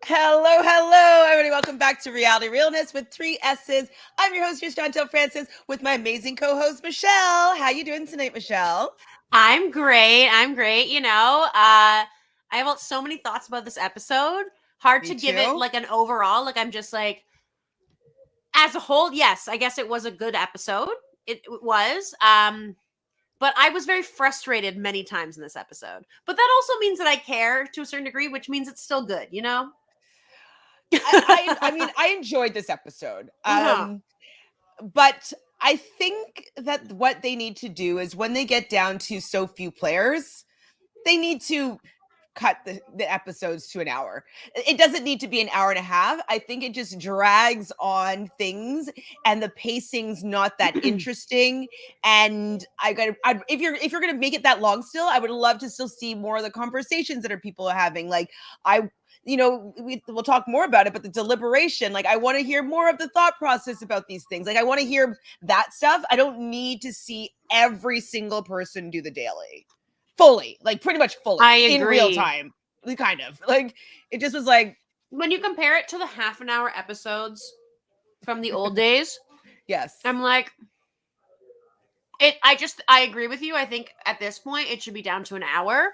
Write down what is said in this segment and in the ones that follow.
Hello, everybody. Welcome back to Reality Realness with 3 S's. I'm your host, Chantele Francis, with my amazing co-host, Michelle. How you doing tonight, Michelle? I'm great. I have so many thoughts about this episode. Hard Me to give it too. like an overall. Like I'm just like, as a whole, yes, I guess it was a good episode. It was. But I was very frustrated many times in this episode. But that also means that I care to a certain degree, which means it's still good, you know? I mean, I enjoyed this episode. But I think that what they need to do is when they get down to so few players, they need to cut the episodes to an hour. It doesn't need to be an hour and a half. I think it just drags on things and the pacing's not that interesting. And if you're gonna make it that long still, I would love to still see more of the conversations that people are having. Like we'll talk more about it, but the deliberation, like I want to hear more of the thought process about these things. Like I want to hear that stuff. I don't need to see every single person do the daily. Fully, like pretty much fully. I agree. In real time. Kind of. Like it just was like when you compare it to the half an hour episodes from the old days. Yes. I'm like I agree with you. I think at this point it should be down to an hour.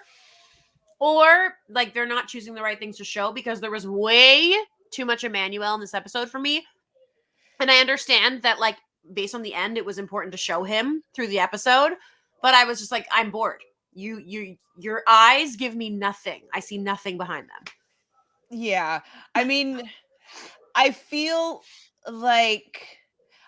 Or like they're not choosing the right things to show because there was way too much Emmanuel in this episode for me. And I understand that like based on the end, it was important to show him through the episode. But I was just like, I'm bored. Your eyes give me nothing. I see nothing behind them. Yeah. I mean, I feel like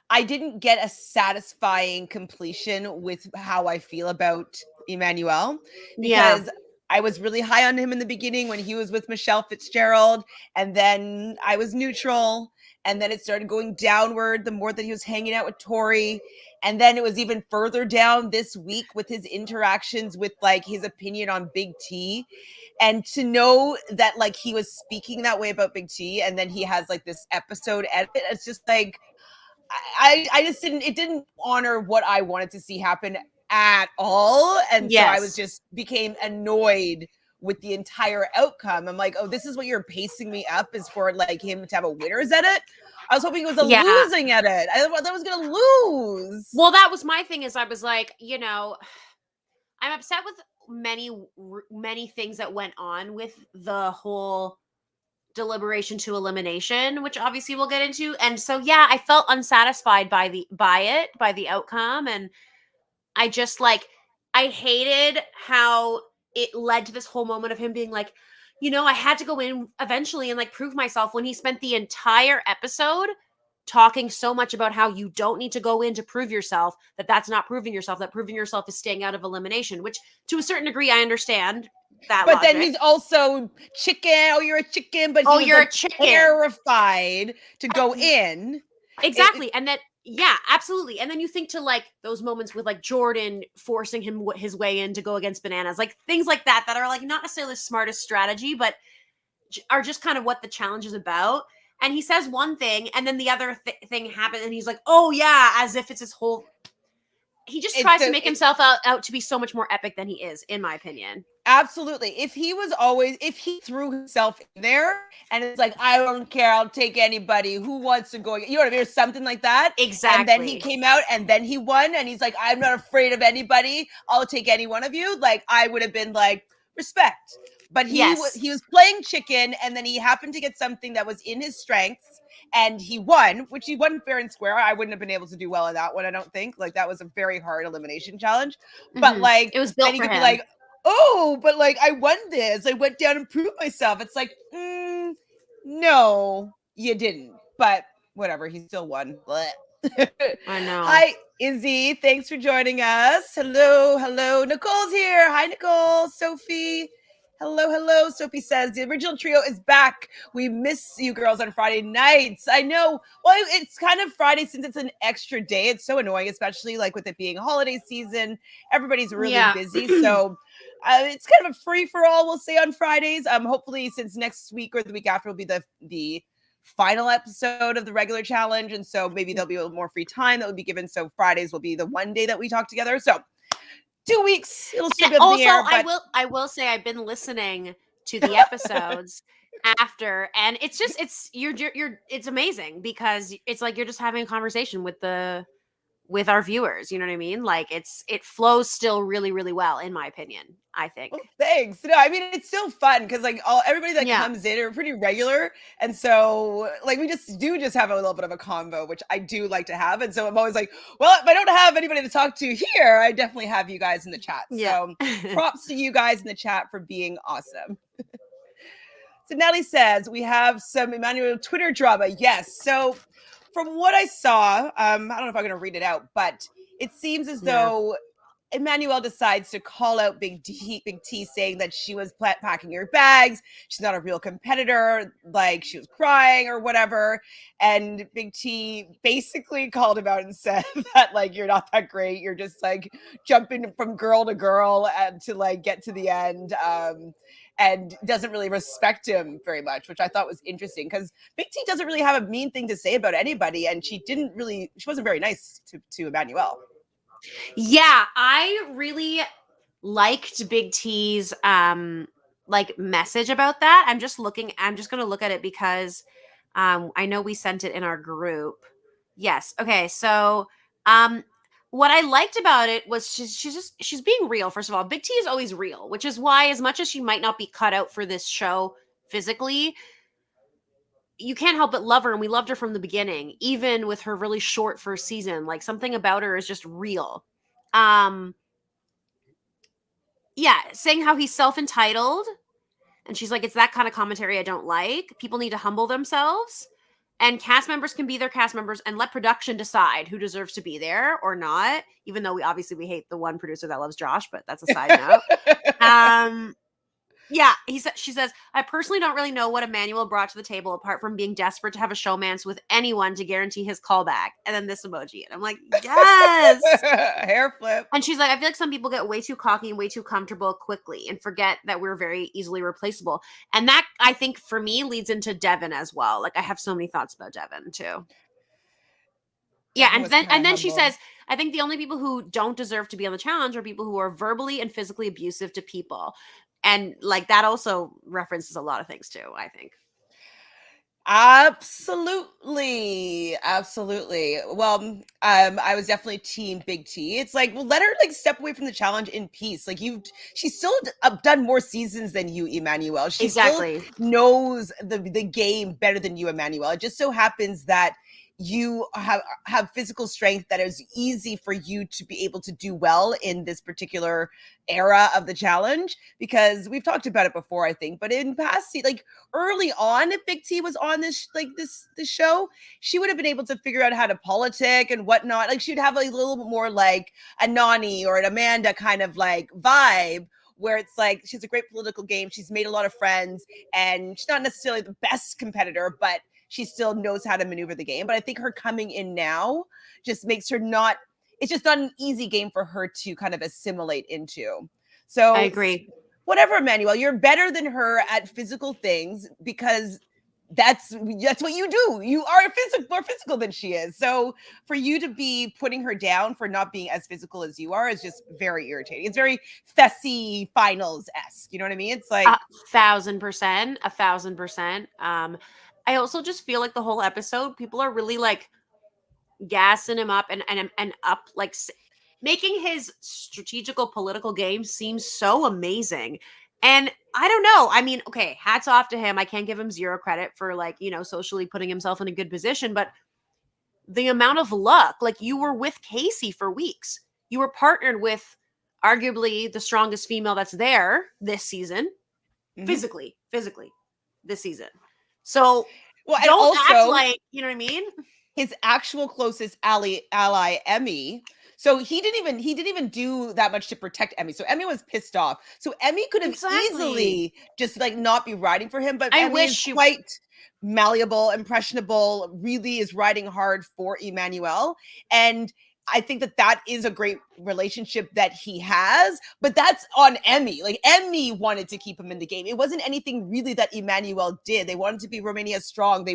I didn't get a satisfying completion with how I feel about Emmanuel because I was really high on him in the beginning when he was with Michele Fitzgerald, and then I was neutral, and then it started going downward the more that he was hanging out with Tori, and then it was even further down this week with his interactions with like his opinion on Big T. And to know that like he was speaking that way about Big T, and then he has like this episode edit, it's just like I just didn't honor what I wanted to see happen at all. And so I was just became annoyed with the entire outcome. I'm like, oh, this is what you're pacing me up is for like him to have a winner's edit. I was hoping it was a losing edit. I thought I was going to lose. Well, that was my thing is I was like, I'm upset with many things that went on with the whole deliberation to elimination, which obviously we'll get into. And so yeah, I felt unsatisfied by the outcome, and I just like I hated how it led to this whole moment of him being like, I had to go in eventually and like prove myself, when he spent the entire episode talking so much about how you don't need to go in to prove yourself, that's not proving yourself, that proving yourself is staying out of elimination, which to a certain degree I understand that but logic. Then he's also chicken. Oh, you're a chicken, but you're like a chicken. Terrified to go in. Exactly. And that, yeah, absolutely. And then you think to like those moments with like Jordan forcing his way in to go against Bananas, like things like that are like not necessarily the smartest strategy, but are just kind of what the challenge is about. And he says one thing and then the other thing happens and he's like, oh yeah, as if it's his whole... He just tries to make himself out to be so much more epic than he is, in my opinion. Absolutely. If he threw himself in there and it's like, I don't care, I'll take anybody who wants to go, you know what I mean, or something like that. Exactly. And then he came out and then he won and he's like, I'm not afraid of anybody, I'll take any one of you. Like I would have been like, respect. But he was playing chicken, and then he happened to get something that was in his strengths, and he won, which he won fair and square. I wouldn't have been able to do well in that one, I don't think. Like that was a very hard elimination challenge. But like it was built for him. Be like, oh, but like I won this. I went down and proved myself. It's like, no, you didn't. But whatever, he still won. I know. Hi, Izzy. Thanks for joining us. Hello. Nicole's here. Hi, Nicole. Sophie. Hello. Sophie says, the original trio is back. We miss you girls on Friday nights. I know. Well, it's kind of Friday since it's an extra day. It's so annoying, especially like with it being holiday season. Everybody's really busy. So it's kind of a free for all, we'll say, on Fridays. Hopefully since next week or the week after will be the final episode of the regular challenge. And so maybe there'll be a little more free time that will be given. So Fridays will be the one day that we talk together. So 2 weeks, it'll still be up in the air. I will say I've been listening to the episodes after, and it's just it's amazing because it's like you're just having a conversation with our viewers, you know what I mean? Like it flows still really, really well, in my opinion, I think. Well, thanks. No, I mean it's still fun because like everybody that Yeah. comes in are pretty regular, and so like we just have a little bit of a convo, which I do like to have. And so I'm always like, well, if I don't have anybody to talk to here, I definitely have you guys in the chat. Yeah. So props to you guys in the chat for being awesome. So Nelly says we have some Emmanuel Twitter drama. Yes. So from what I saw, I don't know if I'm going to read it out, but it seems as though Emmanuel decides to call out Big T, saying that she was packing her bags. She's not a real competitor. Like she was crying or whatever. And Big T basically called him out and said that like, you're not that great. You're just like jumping from girl to girl and to like get to the end. And doesn't really respect him very much, which I thought was interesting because Big T doesn't really have a mean thing to say about anybody. And she wasn't very nice to Emmanuel. Yeah, I really liked Big T's like message about that. I'm just going to look at it because I know we sent it in our group. Yes. Okay. So what I liked about it was she's being real. First of all, Big T is always real, which is why, as much as she might not be cut out for this show physically, you can't help but love her, and we loved her from the beginning, even with her really short first season. Like something about her is just real. Yeah, saying how he's self-entitled, and she's like, it's that kind of commentary I don't like. People need to humble themselves. And cast members can be their cast members and let production decide who deserves to be there or not, even though we hate the one producer that loves Josh, but that's a side note. Yeah, she says, I personally don't really know what Emmanuel brought to the table apart from being desperate to have a showmance with anyone to guarantee his callback. And then this emoji. And I'm like, yes. Hair flip. And she's like, I feel like some people get way too cocky and way too comfortable quickly and forget that we're very easily replaceable. And that, I think, for me, leads into Devin as well. Like, I have so many thoughts about Devin, too. Yeah, and then she says, I think the only people who don't deserve to be on the challenge are people who are verbally and physically abusive to people. And like that also references a lot of things too, I think. Absolutely. Well, I was definitely team Big T. It's like, well, let her like step away from the challenge in peace. Like she's still done more seasons than you, Emmanuel. She exactly still knows the game better than you, Emmanuel. It just so happens that you have physical strength that is easy for you to be able to do well in this particular era of the challenge, because we've talked about it before, I think, but in past, like early on, if Big T was on this show, she would have been able to figure out how to politic and whatnot. Like she'd have a little bit more like a Nany or an Amanda kind of like vibe, where it's like she's a great political game. She's made a lot of friends, and she's not necessarily the best competitor, but she still knows how to maneuver the game. But I think her coming in now just makes her it's just not an easy game for her to kind of assimilate into. So I agree. Whatever, Emmanuel, you're better than her at physical things because that's what you do. You are more physical than she is. So for you to be putting her down for not being as physical as you are is just very irritating. It's very Fessy finals-esque. You know what I mean? It's like 1,000%. I also just feel like the whole episode, people are really like gassing him up and up, like making his strategical political game seem so amazing. And I don't know. I mean, okay, hats off to him. I can't give him zero credit for like, socially putting himself in a good position, but the amount of luck, like you were with Kaycee for weeks. You were partnered with arguably the strongest female that's there this season, physically this season. So don't act like, you know what I mean? His actual closest ally, Emy. So he didn't even do that much to protect Emy. So Emy was pissed off. So Emy could have easily just like not be riding for him. But Emy is quite malleable, impressionable, really is riding hard for Emmanuel. And I think that is a great relationship that he has, but that's on Emy. Like Emy wanted to keep him in the game. It wasn't anything really that Emmanuel did. They wanted to be Romania strong.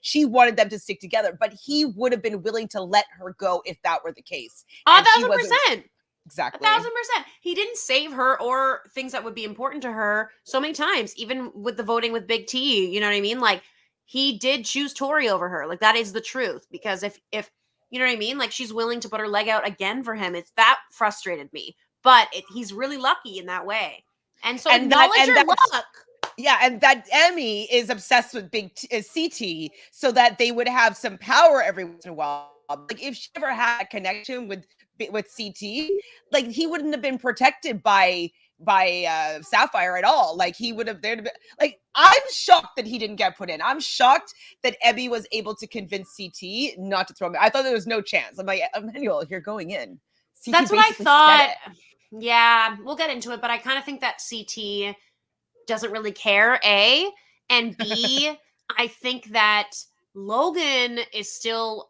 She wanted them to stick together, but he would have been willing to let her go if that were the case. 1,000%. Exactly. 1,000%. He didn't save her or things that would be important to her so many times, even with the voting with Big T. You know what I mean? Like, he did choose Tori over her. Like, that is the truth. Because if you know what I mean? Like, she's willing to put her leg out again for him. It's that frustrated me. But he's really lucky in that way. And so acknowledge your luck. Yeah, and that Emy is obsessed with CT so that they would have some power every once in a while. Like, if she ever had a connection with CT, like, he wouldn't have been protected by Sapphire at all. Like, he would have been like, I'm shocked that he didn't get put in. I'm shocked that Emy was able to convince CT not to throw him. I thought there was no chance. I'm like, Emanuel, you're going in. CT That's what I thought. Yeah, we'll get into it, but I kind of think that CT doesn't really care, A, and B, I think that Logan is still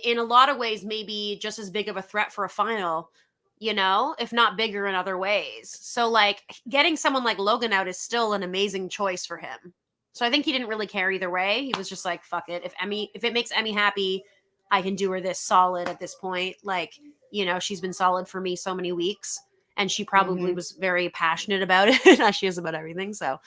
in a lot of ways maybe just as big of a threat for a final, you know, if not bigger in other ways. So like, getting someone like Logan out is still an amazing choice for him. So I think he didn't really care either way. He was just like, fuck it. If it makes Emy happy, I can do her this solid at this point. Like, you know, she's been solid for me so many weeks. And she probably was very passionate about it, as she is about everything. So,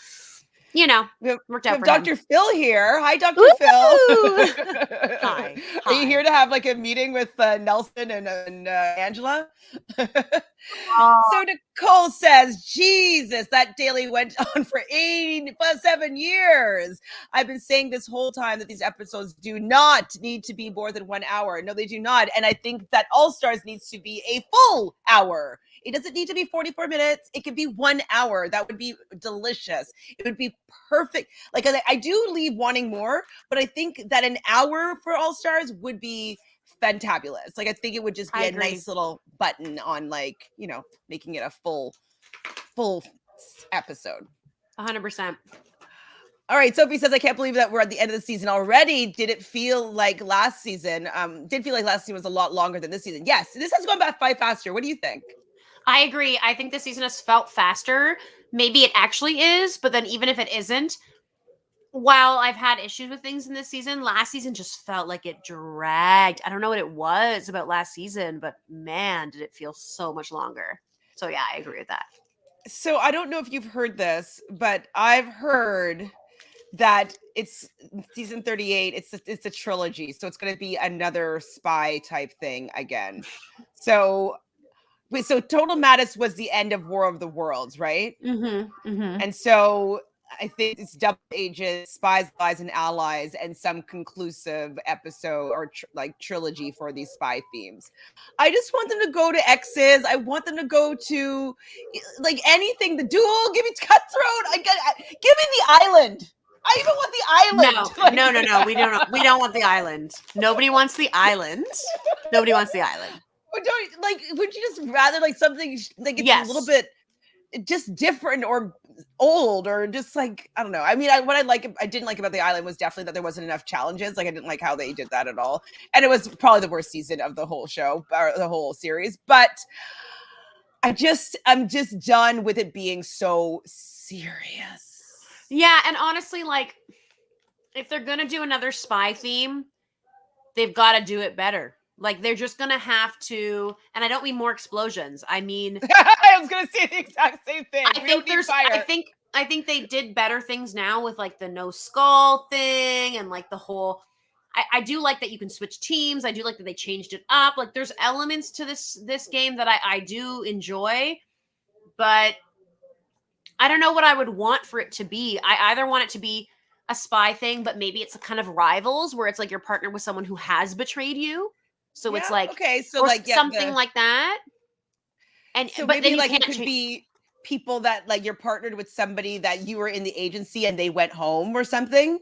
you know, worked out for Dr. him. Phil here. Hi, Dr. Phil. Hi. Are you here to have like a meeting with Nelson and Angela? So Nicole says, Jesus, that daily went on for 7 years. I've been saying this whole time that these episodes do not need to be more than 1 hour. No, they do not. And I think that All Stars needs to be a full hour. It doesn't need to be 44 minutes. It could be 1 hour. That would be delicious. It would be perfect. Like, I do leave wanting more, but I think that an hour for All Stars would be fantabulous. Like, I think it would just be a nice little button on, like, you know, making it a full episode. 100%. All right, Sophie says, I can't believe that we're at the end of the season already. Did it feel like last season? Did feel like last season was a lot longer than this season. Yes, this has gone by faster. What do you think? I agree. I think this season has felt faster. Maybe it actually is, but then even if it isn't, while I've had issues with things in this season, last season just felt like it dragged. I don't know what it was about last season, but man, did it feel so much longer. So yeah, I agree with that. So I don't know if you've heard this, but I've heard that it's season 38. It's a trilogy. So it's going to be another spy type thing again. So Total Madness was the end of War of the Worlds, right? And so I think it's Double Agents, Spies, Lies, and Allies, and some conclusive episode or trilogy for these spy themes. I just want them to go to X's. I want them to go to like anything. The Duel. Give me Cutthroat. Give me the island. I even want the island. No. We don't want the island. Nobody wants the island. Nobody wants the island. Would you just rather like something like it's a little bit just different or old or just like, I don't know. I mean, what I didn't like about the island was definitely that there wasn't enough challenges. Like, I didn't like how they did that at all. And it was probably the worst season of the whole show or the whole series. But I'm just done with it being so serious. Yeah. And honestly, like, if they're going to do another spy theme, they've got to do it better. Like, they're just going to have to, and I don't mean more explosions. I mean, I was going to say the exact same thing. I think they did better things now with like the no skull thing and like the whole, I do like that you can switch teams. I do like that they changed it up. Like, there's elements to this game that I do enjoy, but I don't know what I would want for it to be. I either want it to be a spy thing, but maybe it's a kind of rivals where it's like you're partnered with someone who has betrayed you. So it's like, okay, so like something like that. And so but maybe then like it could be people that like you're partnered with somebody that you were in the agency and they went home or something.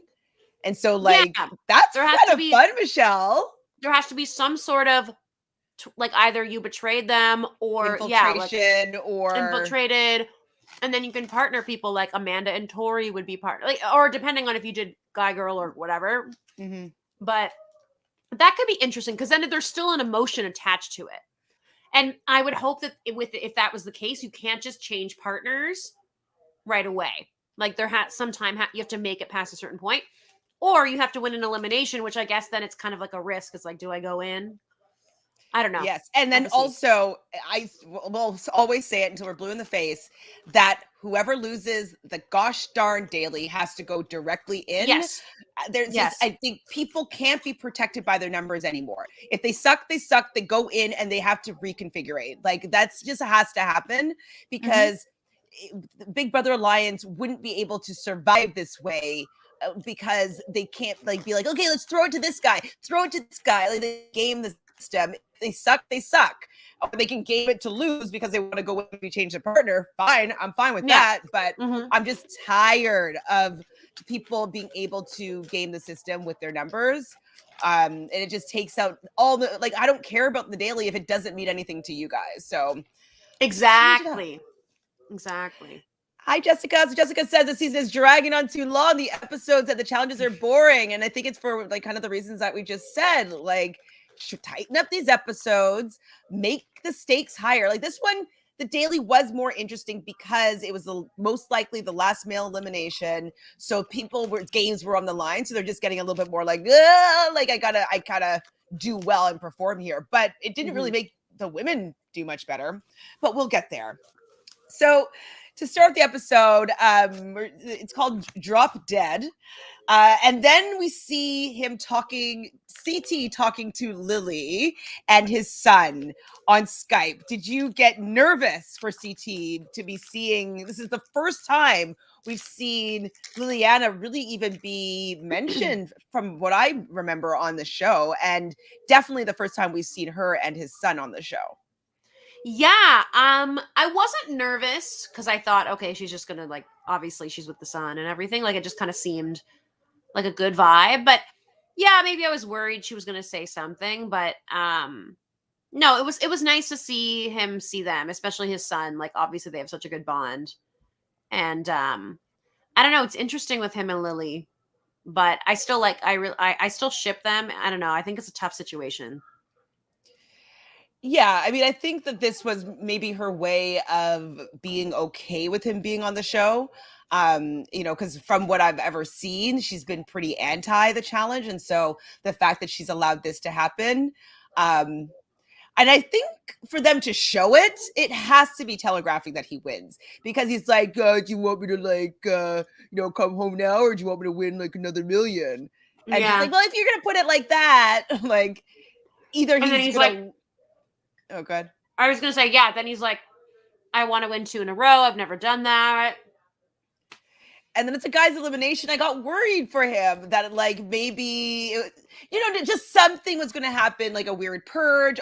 And so like that's kind of fun, Michelle. There has to be some sort of like either you betrayed them or infiltration or infiltrated. And then you can partner people like Amanda and Tori would be like, or depending on if you did Guy Girl or whatever. But that could be interesting because then there's still an emotion attached to it. And I would hope that if that was the case, you can't just change partners right away. Like there some time you have to make it past a certain point, or you have to win an elimination, which I guess then it's kind of like a risk. It's like, do I go in? I don't know. Yes. And We'll then have to see. also, I will always say it until we're blue in the face, that whoever loses the gosh darn daily has to go directly in. Yes. There's just, Yes. I think people can't be protected by their numbers anymore. If they suck, they suck, they go in and they have to reconfigure. Like that's just has to happen because Big Brother Alliance wouldn't be able to survive this way because they can't like be like, okay, let's throw it to this guy, throw it to this guy. Like they game the system. If they suck, they suck. Or they can game it to lose because they want to go in and change the partner. Fine, I'm fine with that. But I'm just tired of people being able to game the system with their numbers. And it just takes out all the like. I don't care about the daily if it doesn't mean anything to you guys. So Exactly. Hi, Jessica. So Jessica says the season is dragging on too long. The episodes and the challenges are boring. And I think it's for like kind of the reasons that we just said. Like, should tighten up these episodes, make the stakes higher. Like this one, the daily was more interesting because it was most likely the last male elimination. So games were on the line. So they're just getting a little bit more like I gotta do well and perform here. But it didn't really make the women do much better. But we'll get there. So to start the episode, it's called Drop Dead. And then we see him CT talking to Lily and his son on Skype. Did you get nervous for CT to be seeing? This is the first time we've seen Liliana really even be mentioned from what I remember on the show. And definitely the first time we've seen her and his son on the show. Yeah, I wasn't nervous because I thought, okay, she's just gonna like, obviously she's with the son and everything. Like it just kind of seemed like a good vibe. But yeah, maybe I was worried she was gonna say something. But no, it was nice to see him see them, especially his son. Like obviously they have such a good bond, and I don't know. It's interesting with him and Lily, but I still like I still ship them. I don't know. I think it's a tough situation. Yeah, I mean, I think that this was maybe her way of being okay with him being on the show. Because from what I've ever seen, she's been pretty anti the challenge. And so the fact that she's allowed this to happen, and I think for them to show it, it has to be telegraphing that he wins because he's like, do you want me to come home now, or do you want me to win like another million? And she's like, well, if you're gonna put it like that, like either he's gonna. Like, oh, good. I was gonna say, yeah. Then he's like, I want to win 2 in a row. I've never done that. And then it's a guy's elimination. I got worried for him that like maybe just something was going to happen, like a weird purge,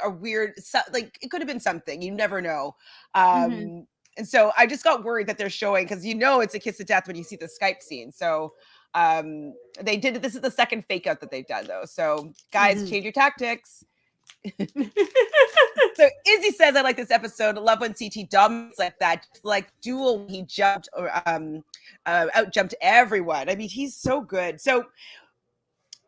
like it could have been something. You never know. And so I just got worried that they're showing because it's a kiss of death when you see the Skype scene. So they did. This is the second fake out that they've done though. So guys, change your tactics. So Izzy says, I like this episode. I love when CT dominates like that. Like Duel, he jumped or out jumped everyone. I mean, he's so good. So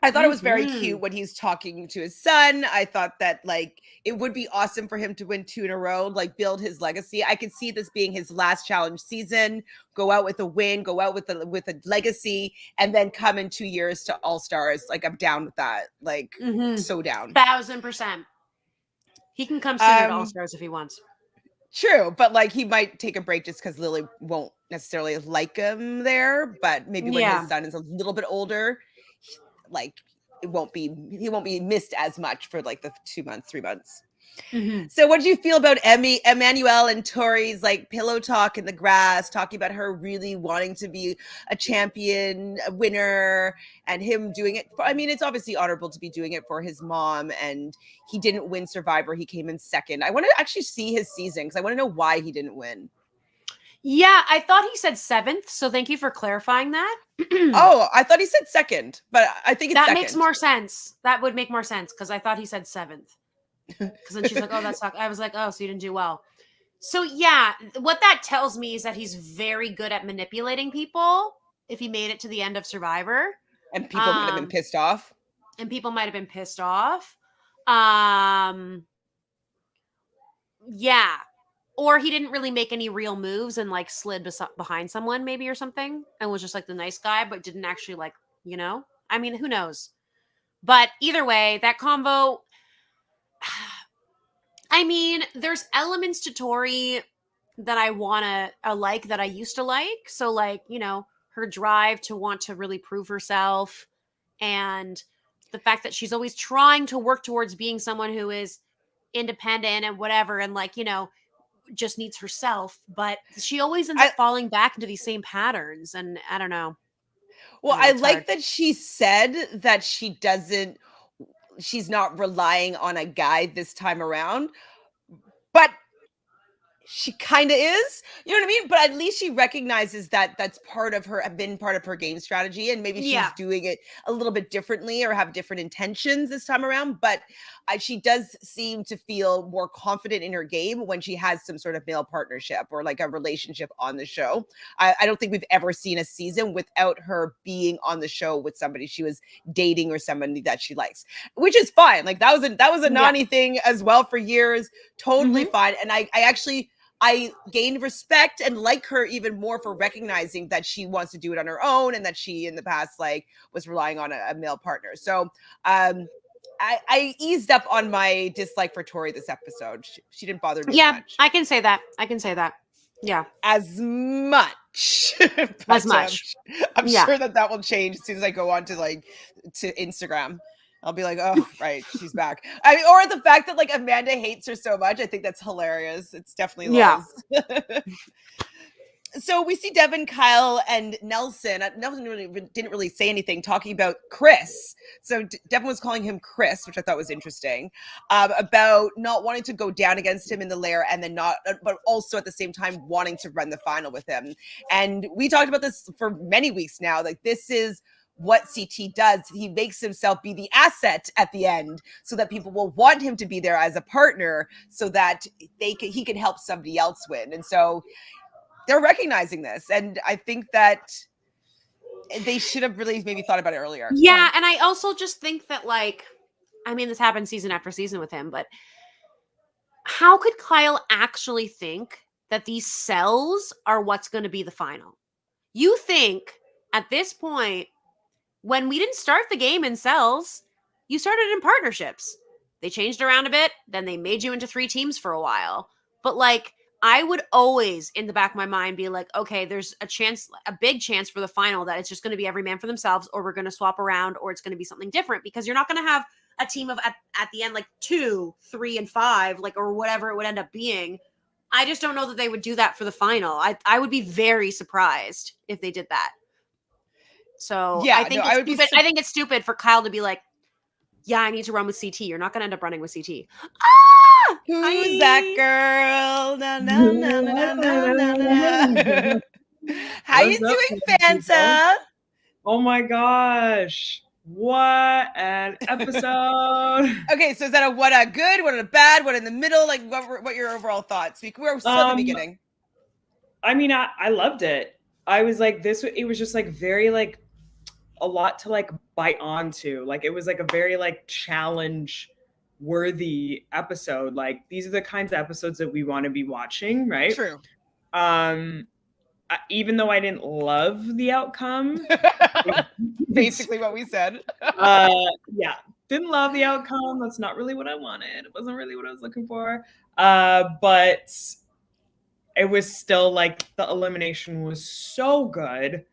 I thought it was very cute when he's talking to his son. I thought that like it would be awesome for him to win 2 in a row, like build his legacy. I could see this being his last challenge season, go out with a win, go out with a legacy, and then come in 2 years to All Stars. Like I'm down with that. Like so down. 1000%. He can come sooner to All Stars if he wants. True, but like he might take a break just because Lily won't necessarily like him there. But maybe when his son is a little bit older, like he won't be missed as much for like the 2 months, 3 months. So what did you feel about Emmanuel and Tori's like pillow talk in the grass, talking about her really wanting to be a champion, a winner, and him doing it I mean, it's obviously honorable to be doing it for his mom, and he didn't win Survivor. He came in second. I want to actually see his season because I want to know why he didn't win. Yeah, I thought he said 7th, so thank you for clarifying that. Oh, I thought he said second, but I think it's that second. Makes more sense. That would make more sense because I thought he said 7th. Because then she's like, oh, that's I was like, oh, so you didn't do well. So yeah, what that tells me is that he's very good at manipulating people if he made it to the end of Survivor. And people might have been pissed off. Yeah. Or he didn't really make any real moves and like slid behind someone maybe or something and was just like the nice guy, but didn't actually like, I mean, who knows? But either way, that convo, I mean, there's elements to Tori that I want to like that I used to like. So, like, you know, her drive to want to really prove herself, and the fact that she's always trying to work towards being someone who is independent and whatever, and, like, you know, just needs herself. But she always ends up falling back into these same patterns. And I don't know. Well, I It's hard. like that she said that she's not relying on a guy this time around, but she kind of is, you know what I mean? But at least she recognizes that that's been part of her game strategy, and maybe she's doing it a little bit differently or have different intentions this time around. But she does seem to feel more confident in her game when she has some sort of male partnership or like a relationship on the show. I don't think we've ever seen a season without her being on the show with somebody she was dating or somebody that she likes, which is fine. Like that was a Nany thing as well for years. Totally fine. And I gained respect and like her even more for recognizing that she wants to do it on her own, and that she in the past like was relying on a male partner. So I eased up on my dislike for Tori this episode. She didn't bother me as much. I can say that. Yeah. As much. As much. I'm sure that will change as soon as I go on to Instagram. I'll be like, oh, right, she's back. I mean, or the fact that like Amanda hates her so much, I think that's hilarious. It's definitely Loz. So we see Devin, Kyle, and Nelson. Nelson didn't really say anything talking about Chris. So Devin was calling him Chris, which I thought was interesting, about not wanting to go down against him in the lair, and then but also at the same time wanting to run the final with him. And we talked about this for many weeks now. Like, this is what CT does. He makes himself be the asset at the end so that people will want him to be there as a partner so that he can help somebody else win. And so they're recognizing this. And I think that they should have really maybe thought about it earlier. Yeah. And I also just think that, like, I mean, this happens season after season with him, but how could Kyle actually think that these cells are what's going to be the final? You think at this point, when we didn't start the game in cells, you started in partnerships. They changed around a bit, then they made you into 3 teams for a while. But like, I would always in the back of my mind be like, okay, there's a big chance for the final that it's just going to be every man for themselves, or we're going to swap around, or it's going to be something different, because you're not going to have a team of at the end, like 2, 3, and 5, like, or whatever it would end up being. I just don't know that they would do that for the final. I would be very surprised if they did that. So yeah, I think I think it's stupid for Kyle to be like, yeah, I need to run with CT. You're not going to end up running with CT. Ah! Who's that girl? No, no, no, no, no, no, no. How you doing, Fanta? Oh my gosh. What an episode. Okay, so is that what a good, what a bad, what in the middle? Like, what your overall thoughts? We're still at the beginning. I mean, I loved it. I was like, it was just like very like a lot to like bite onto. Like, it was like a very like challenge worthy episode. Like, these are the kinds of episodes that we want to be watching, right? True. Even though I didn't love the outcome, basically what we said. Yeah, didn't love the outcome. That's not really what I wanted. It wasn't really what I was looking for. But it was still like, the elimination was so good.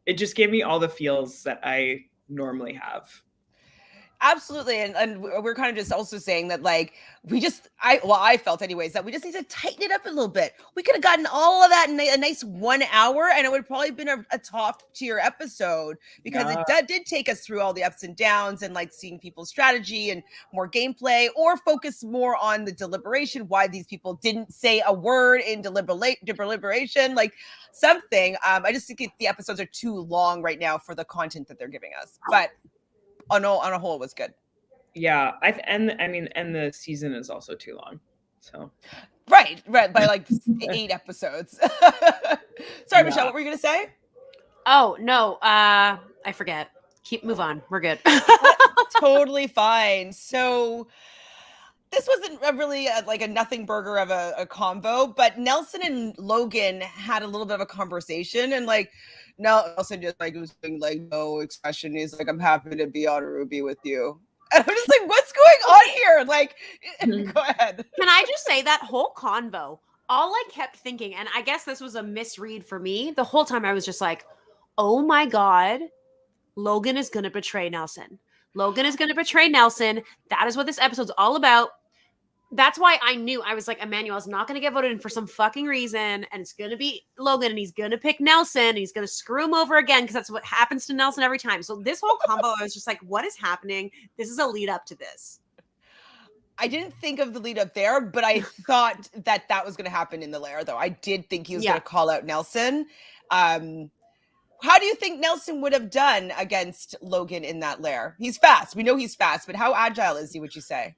It just gave me all the feels that I normally have. Absolutely. And we're kind of just also saying that, like, I felt anyways, that we just need to tighten it up a little bit. We could have gotten all of that in a nice 1 hour, and it would have probably been a top tier episode, because it did take us through all the ups and downs, and like seeing people's strategy and more gameplay, or focus more on the deliberation, why these people didn't say a word in deliberation, like something. I just think the episodes are too long right now for the content that they're giving us. But on a whole, it was good. Yeah, and the season is also too long. So right by like 8 episodes. Sorry, Michelle, what were you gonna say? Oh no, I forget. Move on. We're good. Totally fine. So this wasn't really like a nothing burger of a combo, but Nelson and Logan had a little bit of a conversation, and like Nelson just like was doing like no expression. He's like, I'm happy to be on Ruby with you. And I'm just like, what's going on here? Like, go ahead. Can I just say that whole convo, all I kept thinking, and I guess this was a misread for me, the whole time I was just like, oh my God, Logan is going to betray Nelson. Logan is going to betray Nelson. That is what this episode's all about. That's why I knew. I was like, Emmanuel's not going to get voted in for some fucking reason, and it's going to be Logan, and he's going to pick Nelson, and he's going to screw him over again, because that's what happens to Nelson every time. So this whole combo, I was just like, what is happening? This is a lead up to this. I didn't think of the lead up there, but I thought that was going to happen in the lair, though. I did think he was going to call out Nelson. How do you think Nelson would have done against Logan in that lair? He's fast. We know he's fast, but how agile is he, would you say?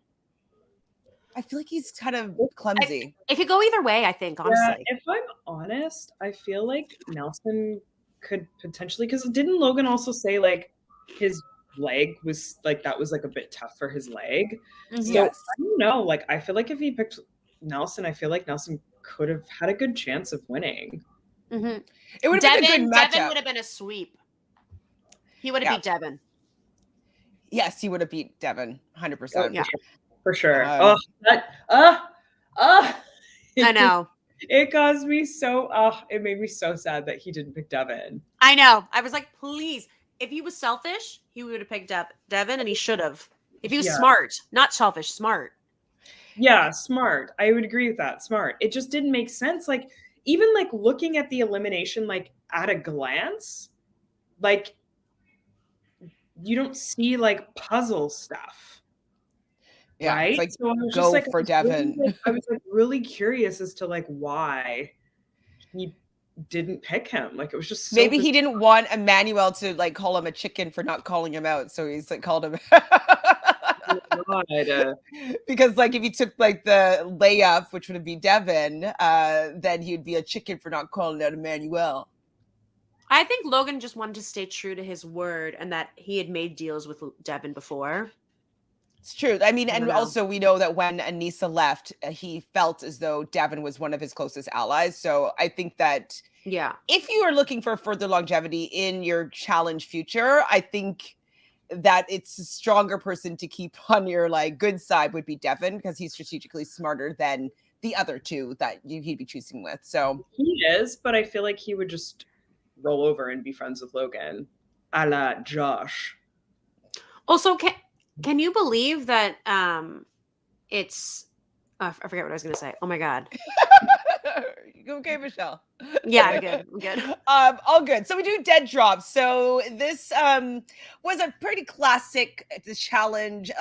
I feel like he's kind of clumsy. It could go either way, I think, honestly. Yeah, if I'm honest, I feel like Nelson could potentially, because didn't Logan also say like his leg was like, that was like a bit tough for his leg? So Yes. I don't know. Like, I feel like if he picked Nelson, I feel like Nelson could have had a good chance of winning. Mm-hmm. It would have been a good matchup. Devin would have been a sweep. He would have beat Devin. Yes, he would have beat Devin, 100%. Yeah. For sure. I know. It caused me so, it made me so sad that he didn't pick Devin. I know. I was like, please. If he was selfish, he would have picked up Devin, and he should have. If he was smart, not selfish, smart. Yeah, smart. I would agree with that. Smart. It just didn't make sense. Like, even like looking at the elimination, like at a glance, like you don't see like puzzle stuff. Yeah, right? it's like, so I was go just like, for Devin. I was like really curious as to like why he didn't pick him. Like, it was just so maybe he didn't want Emmanuel to like call him a chicken for not calling him out, so he's like called him. Because like if he took like the layup, which would be Devin, then he'd be a chicken for not calling out Emmanuel. I think Logan just wanted to stay true to his word, and that he had made deals with Devin before. It's true. I mean, and also we know that when Aneesa left, he felt as though Devin was one of his closest allies. So I think that if you are looking for further longevity in your challenge future, I think that it's a stronger person to keep on your like good side would be Devin, because he's strategically smarter than the other two that he'd be choosing with. So he is, but I feel like he would just roll over and be friends with Logan, a la Josh. Also, can you believe that it's I forget what I was going to say. Oh my God. Okay, Michelle. Yeah, I'm good. I'm good. All good. So we do dead drops. So this was a pretty classic challenge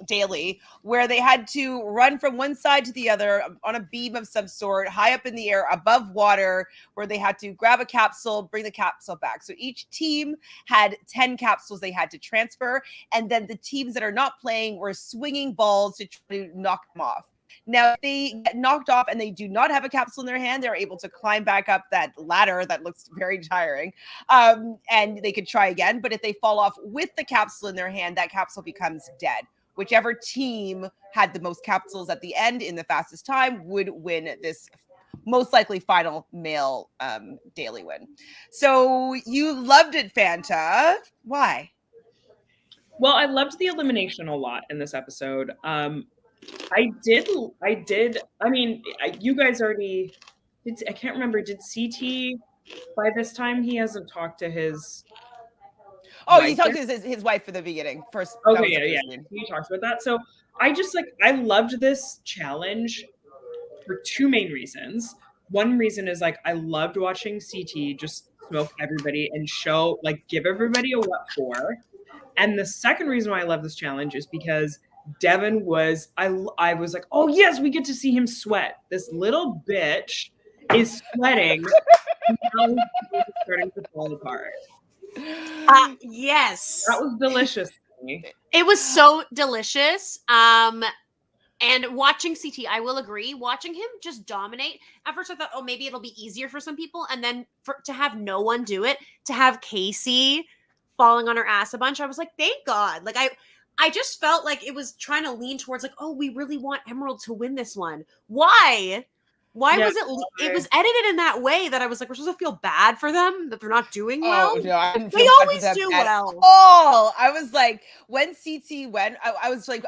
daily, where they had to run from one side to the other on a beam of some sort, high up in the air above water, where they had to grab a capsule, bring the capsule back. So each team had 10 capsules they had to transfer, and then the teams that are not playing were swinging balls to try to knock them off. Now, if they get knocked off and they do not have a capsule in their hand, they're able to climb back up that ladder that looks very tiring, and they could try again. But if they fall off with the capsule in their hand, that capsule becomes dead. Whichever team had the most capsules at the end in the fastest time would win this most likely final male daily win. So you loved it, Fanta. Why? Well, I loved the elimination a lot in this episode. I did. I mean, you guys already did. I can't remember. Did CT by this time? He hasn't talked to his. Oh, he talked to his wife for the beginning. First. Okay, yeah. He talked about that. So I just I loved this challenge for two main reasons. One reason is I loved watching CT just smoke everybody and show give everybody a what for. And the second reason why I love this challenge is because Devin was, I was like, oh yes, we get to see him sweat. This little bitch is sweating and now he's starting to fall apart. Yes. That was delicious to me. It was so delicious. And watching CT, I will agree, watching him just dominate. At first I thought, oh, maybe it'll be easier for some people. And then to have no one do it, to have Kaycee falling on her ass a bunch, I was like, thank God. I just felt like it was trying to lean towards oh, we really want Emerald to win this one. Why? Why Yeah, was it was edited in that way that I was like, we're supposed to feel bad for them that they're not doing well? Oh no, I didn't They feel bad for always them do at well. all. I was like, when CT went, I was like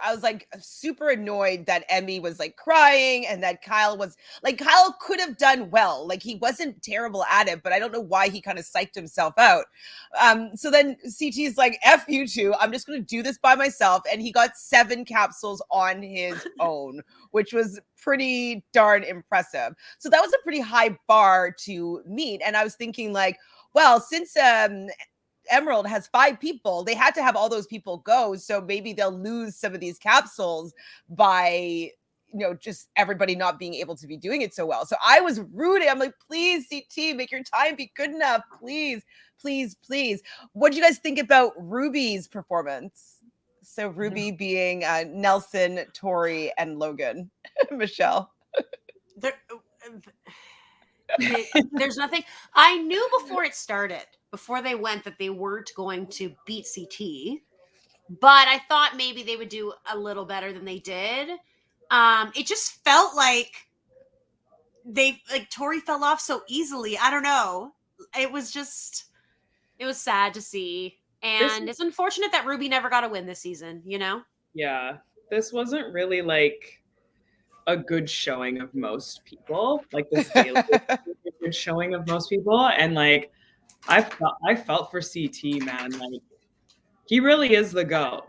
super annoyed that Emy was like crying and that Kyle could have done well. Like he wasn't terrible at it, but I don't know why he kind of psyched himself out. So then CT's like, F you two, I'm just gonna do this by myself. And he got 7 capsules on his own, which was pretty darn impressive. So that was a pretty high bar to meet. And I was thinking like, well, since Emerald has 5 people, they had to have all those people go. So maybe they'll lose some of these capsules by, just everybody not being able to be doing it so well. So I was rooting. I'm like, please, CT, make your time be good enough. Please, please, please. What do you guys think about Ruby's performance? So Ruby being Nelson, Tori, and Logan. Michelle. There's nothing. I knew before it started, before they went, that they weren't going to beat CT, but I thought maybe they would do a little better than they did. It just felt like Tori fell off so easily. I don't know. It was sad to see. And it's unfortunate that Ruby never got a win this season, Yeah. This wasn't really like a good showing of most people. Like this daily a good showing of most people. And like I felt for CT, man. Like he really is the GOAT.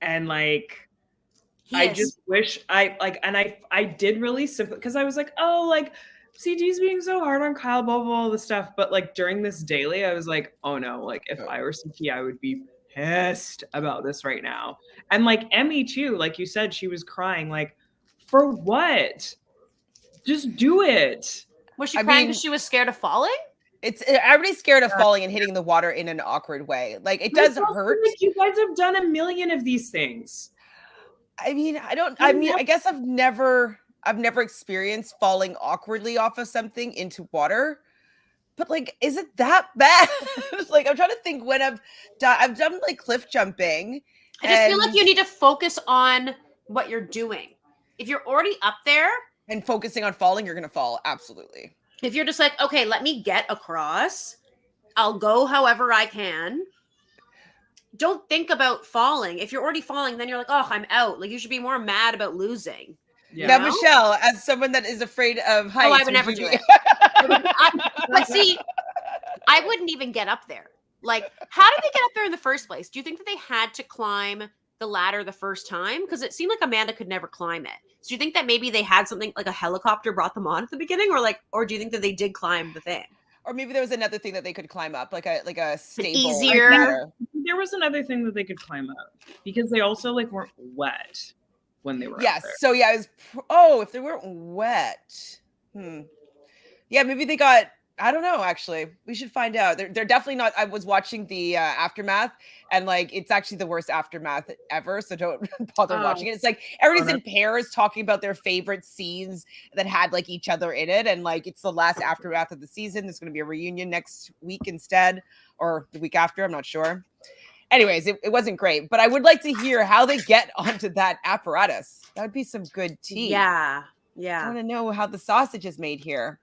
And like just wish I did really simply because I was like, oh, like CT's being so hard on Kyle, blah, blah, blah, all this stuff. But like during this daily, I was like, oh no, like if I were CT, I would be pissed about this right now. And like Emy too, like you said, she was crying. Like, for what? Just do it. Was she crying because she was scared of falling? Everybody's scared of falling and hitting the water in an awkward way. Like it does hurt. Like, you guys have done a million of these things. I guess I've never experienced falling awkwardly off of something into water. But like, is it that bad? Like, I'm trying to think when I've done like cliff jumping. I just feel like you need to focus on what you're doing. If you're already up there and focusing on falling, you're going to fall. Absolutely. If you're just like, okay, let me get across, I'll go however I can. Don't think about falling. If you're already falling, then you're like, oh, I'm out. Like, you should be more mad about losing. Yeah. Now, Michelle, as someone that is afraid of heights, I would never do it. But see, I wouldn't even get up there. Like, how did they get up there in the first place? Do you think that they had to climb the ladder the first time? Because it seemed like Amanda could never climb it. So do you think that maybe they had something like a helicopter brought them on at the beginning, or do you think that they did climb the thing? Or maybe there was another thing that they could climb up, like a stable easier. Ladder. There was another thing that they could climb up because they also like weren't wet when they were. Yes. Up there. So yeah, if they weren't wet. Yeah, maybe they got. I don't know. Actually, we should find out. They're definitely not. I was watching the aftermath, and like it's actually the worst aftermath ever. So don't bother watching it. It's like everybody's in pairs talking about their favorite scenes that had like each other in it, and like it's the last aftermath of the season. There's going to be a reunion next week instead, or the week after. I'm not sure. Anyways, it wasn't great, but I would like to hear how they get onto that apparatus. That would be some good tea. Yeah. I want to know how the sausage is made here.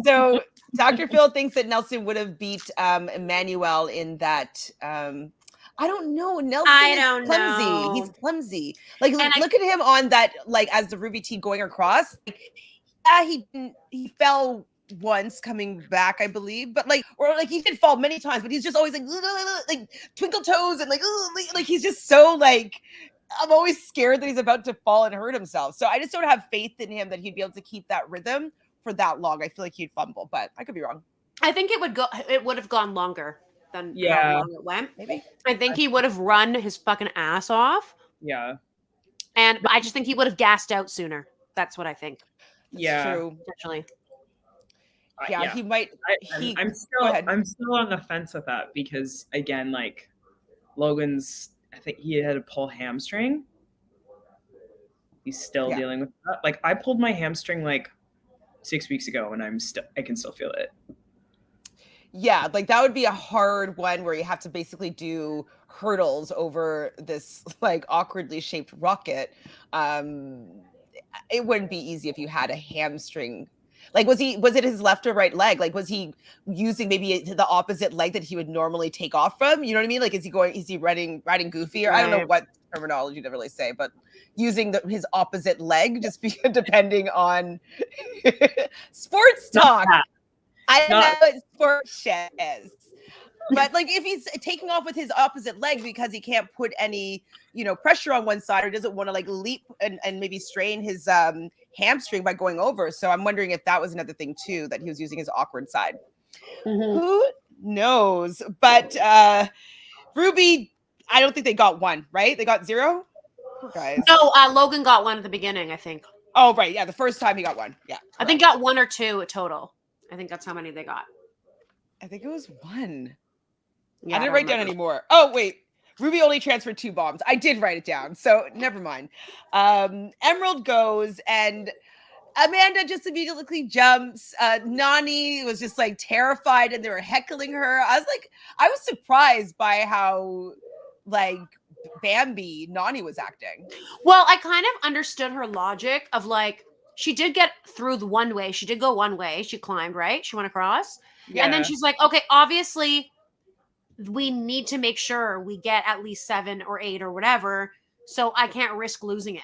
So Dr. Phil thinks that Nelson would have beat Emmanuel in that. I don't know. Nelson is clumsy. Know. He's clumsy. Like look at him on that. Like as the Ruby T going across. Yeah, he fell once coming back, I believe, but like he did fall many times, but he's just always like twinkle toes and like he's just so like. I'm always scared that he's about to fall and hurt himself. So I just don't have faith in him that he'd be able to keep that rhythm for that long. I feel like he'd fumble, but I could be wrong. I think it would have gone longer than how long it went. Maybe. I think he would have run his fucking ass off. Yeah. And I just think he would have gassed out sooner. That's what I think. That's true. Actually. Yeah, he might. I'm still on the fence with that because again, like Logan's, I think he had a pull hamstring. He's still dealing with that. Like I pulled my hamstring like 6 weeks ago, and I can still feel it. Yeah, like that would be a hard one where you have to basically do hurdles over this like awkwardly shaped rocket. it wouldn't be easy if you had a hamstring. Like, was it his left or right leg? Like, was he using maybe the opposite leg that he would normally take off from? You know what I mean? Like, is he riding goofy, or I don't know what terminology to really say, but using his opposite leg, just because depending on sports talk. I don't know what sports shit is. But like, if he's taking off with his opposite leg because he can't put any, pressure on one side, or doesn't want to like leap and maybe strain his hamstring by going over. So I'm wondering if that was another thing too, that he was using his awkward side. Mm-hmm. Who knows? But Ruby, I don't think they got one, right? They got 0? Guys. No, Logan got one at the beginning, I think. Oh, right. Yeah, the first time he got one. Yeah. I think got 1 or 2 total. I think that's how many they got. I think it was 1. Yeah, I didn't write down anymore. Oh, wait. Ruby only transferred 2 bombs. I did write it down, so never mind. Emerald goes, and Amanda just immediately jumps. Nany was just like terrified, and they were heckling her. I was surprised by how like Bambi Nany was acting. Well, I kind of understood her logic of like, she did get through the one way. She did go one way. She climbed, right? She went across. Yeah. And then she's like, okay, obviously we need to make sure we get at least 7 or 8 or whatever. So I can't risk losing it.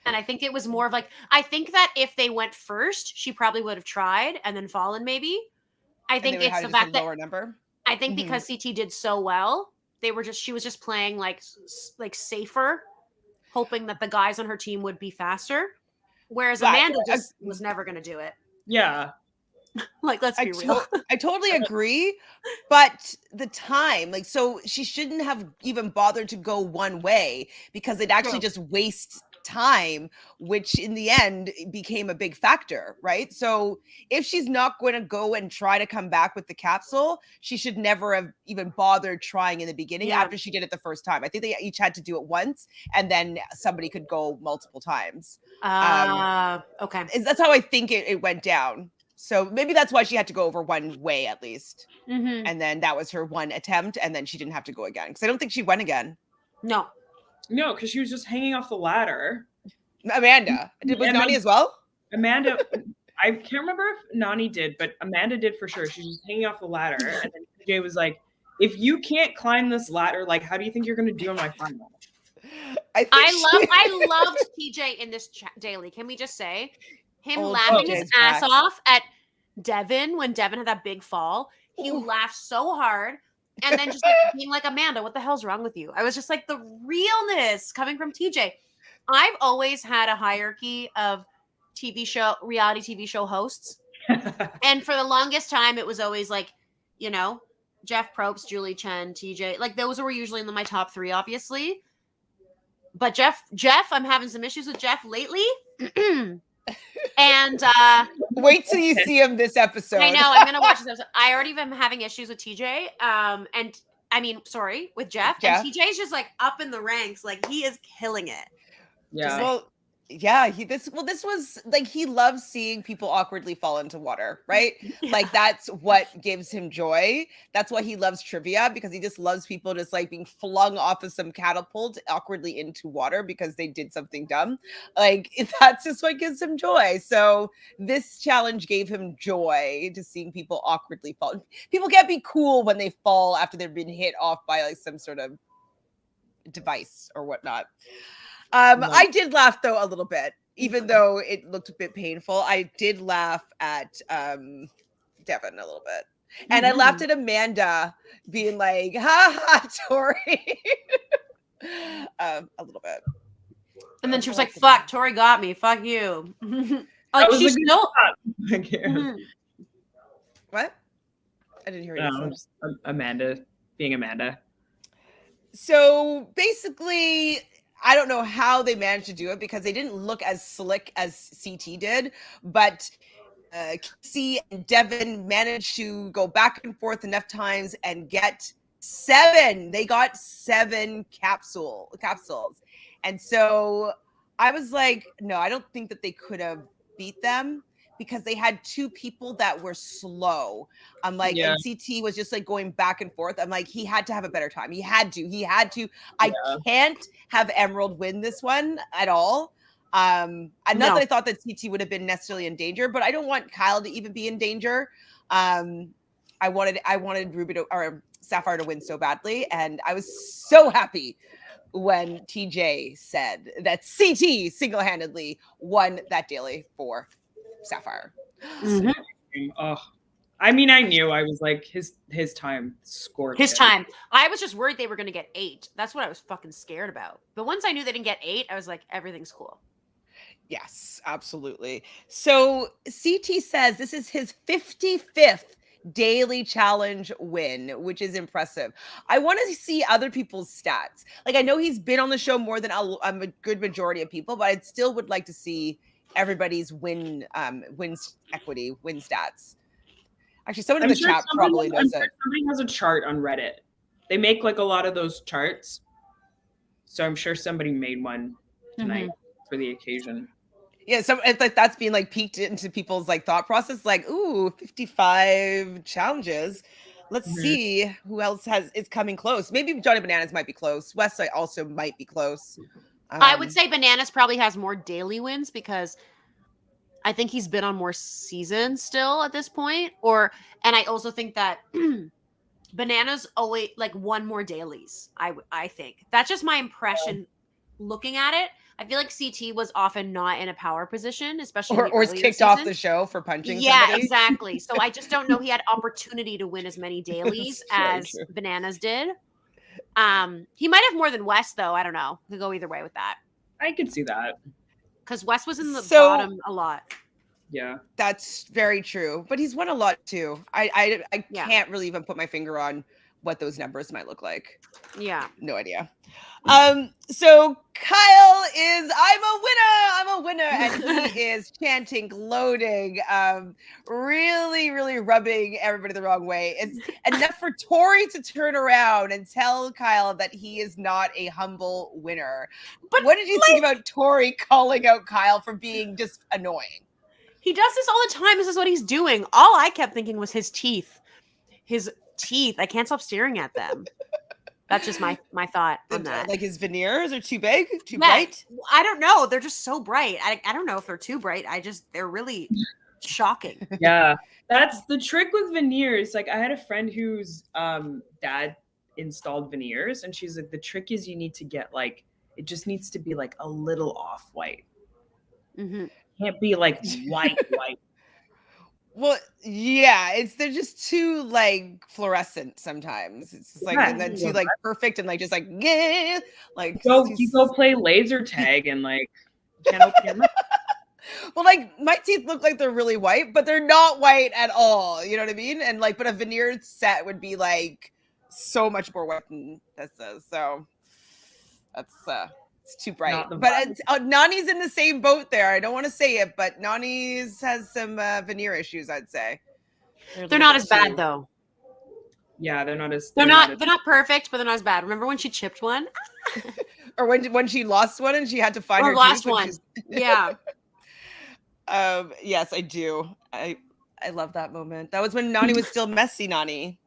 And I think it was more of like, I think that if they went first, she probably would have tried and then fallen maybe. I think it's the fact that lower number. I think because CT did so well, she was just playing like safer, hoping that the guys on her team would be faster. Whereas Amanda just was never going to do it. Yeah. Like, let's be real. I totally agree. But the time, like, so she shouldn't have even bothered to go one way, because it actually just wastes time, which in the end became a big factor, right? So if she's not going to go and try to come back with the capsule, she should never have even bothered trying in the beginning after she did it the first time. I think they each had to do it once, and then somebody could go multiple times. Okay. That's how I think it went down. So maybe that's why she had to go over one way at least. Mm-hmm. And then that was her one attempt, and then she didn't have to go again. Because I don't think she went again. No, because she was just hanging off the ladder. Amanda. Was Nany as well? Amanda, I can't remember if Nany did, but Amanda did for sure. She was just hanging off the ladder. And then TJ was like, if you can't climb this ladder, like, how do you think you're going to do in my final? I loved TJ in this daily. Can we just say him laughing his ass off at Devin when Devin had that big fall? He laughed so hard. And then just like being like, Amanda, what the hell's wrong with you? I was just like, the realness coming from TJ. I've always had a hierarchy of reality TV show hosts. And for the longest time, it was always like, Jeff Probst, Julie Chen, TJ. Like, those were usually in my top 3, obviously. But Jeff, I'm having some issues with Jeff lately. And wait till you see him this episode. I know, I'm gonna watch this episode. I already been having issues with TJ. With Jeff. And TJ's just like up in the ranks, like he is killing it. Yeah. This was like, he loves seeing people awkwardly fall into water, right? Yeah. Like, that's what gives him joy. That's why he loves trivia, because he just loves people just like being flung off of some catapult awkwardly into water because they did something dumb. Like, that's just what gives him joy. So this challenge gave him joy, to seeing people awkwardly fall. People can't be cool when they fall after they've been hit off by like some sort of device or whatnot. I did laugh though a little bit, even though it looked a bit painful. I did laugh at Devin a little bit. And I laughed at Amanda being like, ha ha, Tori. A little bit. And then she was like, fuck, Tori got me. Fuck you. Like, she's still. What? I didn't hear you. Amanda being Amanda. So basically, I don't know how they managed to do it, because they didn't look as slick as CT did, but Kaycee and Devin managed to go back and forth enough times and get 7. They got 7 capsules. And so I was like, no, I don't think that they could have beat them, because they had 2 people that were slow. I'm like, and CT was just like going back and forth. I'm like, he had to have a better time. He had to. I can't have Emerald win this one at all. Not No. that I thought that CT would have been necessarily in danger, but I don't want Kyle to even be in danger. I wanted Ruby or Sapphire to win so badly, and I was so happy when TJ said that CT single-handedly won that daily for Sapphire. Oh, I mean, I knew. I was like, his time scored. His time. I was just worried they were going to get 8. That's what I was fucking scared about. But once I knew they didn't get 8, I was like, everything's cool. Yes, absolutely. So CT says this is his 55th daily challenge win, which is impressive. I want to see other people's stats. Like, I know he's been on the show more than a good majority of people, but I still would like to see everybody's wins equity, win stats. Actually, someone in the chat probably knows it. Somebody has a chart on Reddit. They make like a lot of those charts. So I'm sure somebody made one tonight for the occasion. Yeah, so it's like that's being like peeked into people's like thought process, like, ooh, 55 challenges. Let's see who else is coming close. Maybe Johnny Bananas might be close. Westside also might be close. I would say Bananas probably has more daily wins because I think he's been on more seasons still at this point. And I also think that Bananas always like won more dailies. I think that's just my impression looking at it. I feel like CT was often not in a power position, especially or was kicked off the show for punching somebody. Exactly. So I just don't know he had opportunity to win as many dailies as Bananas did. He might have more than West though. I don't know. Could go either way with that. I could see that. Because West was in the bottom a lot. Yeah. That's very true. But he's won a lot too. I can't really even put my finger on what those numbers might look like. Yeah. No idea. So Kyle is I'm a winner, and he is chanting, gloating, really, really rubbing everybody the wrong way. It's enough for Tori to turn around and tell Kyle that he is not a humble winner. But what did you think about Tori calling out Kyle for being just annoying? He does this all the time. This is what he's doing. All I kept thinking was his teeth. His teeth. I can't stop staring at them. That's just my thought on that. Like his veneers are too big, too bright? I don't know. They're just so bright. I don't know if they're too bright. They're really shocking. Yeah. That's the trick with veneers. Like I had a friend whose dad installed veneers, and she's like, the trick is you need to get like, it just needs to be like a little off white. Can't be like white. Well, yeah, they're just too like fluorescent sometimes. It's just like and then too like perfect and like just like yeah, like you go play laser tag and like can't open your mouth. Well, like my teeth look like they're really white, but they're not white at all. You know what I mean? And like, but a veneer set would be like so much more white than this is. So that's it's too bright. But Nany's in the same boat there. I don't want to say it, but Nany's has some veneer issues, I'd say. They're not as bad though. Yeah, they're not perfect, but they're not as bad. Remember when she chipped one? Or when she lost one and she had to find her last one. Yeah. Yes, I do. I love that moment. That was when Nany was still messy, Nany.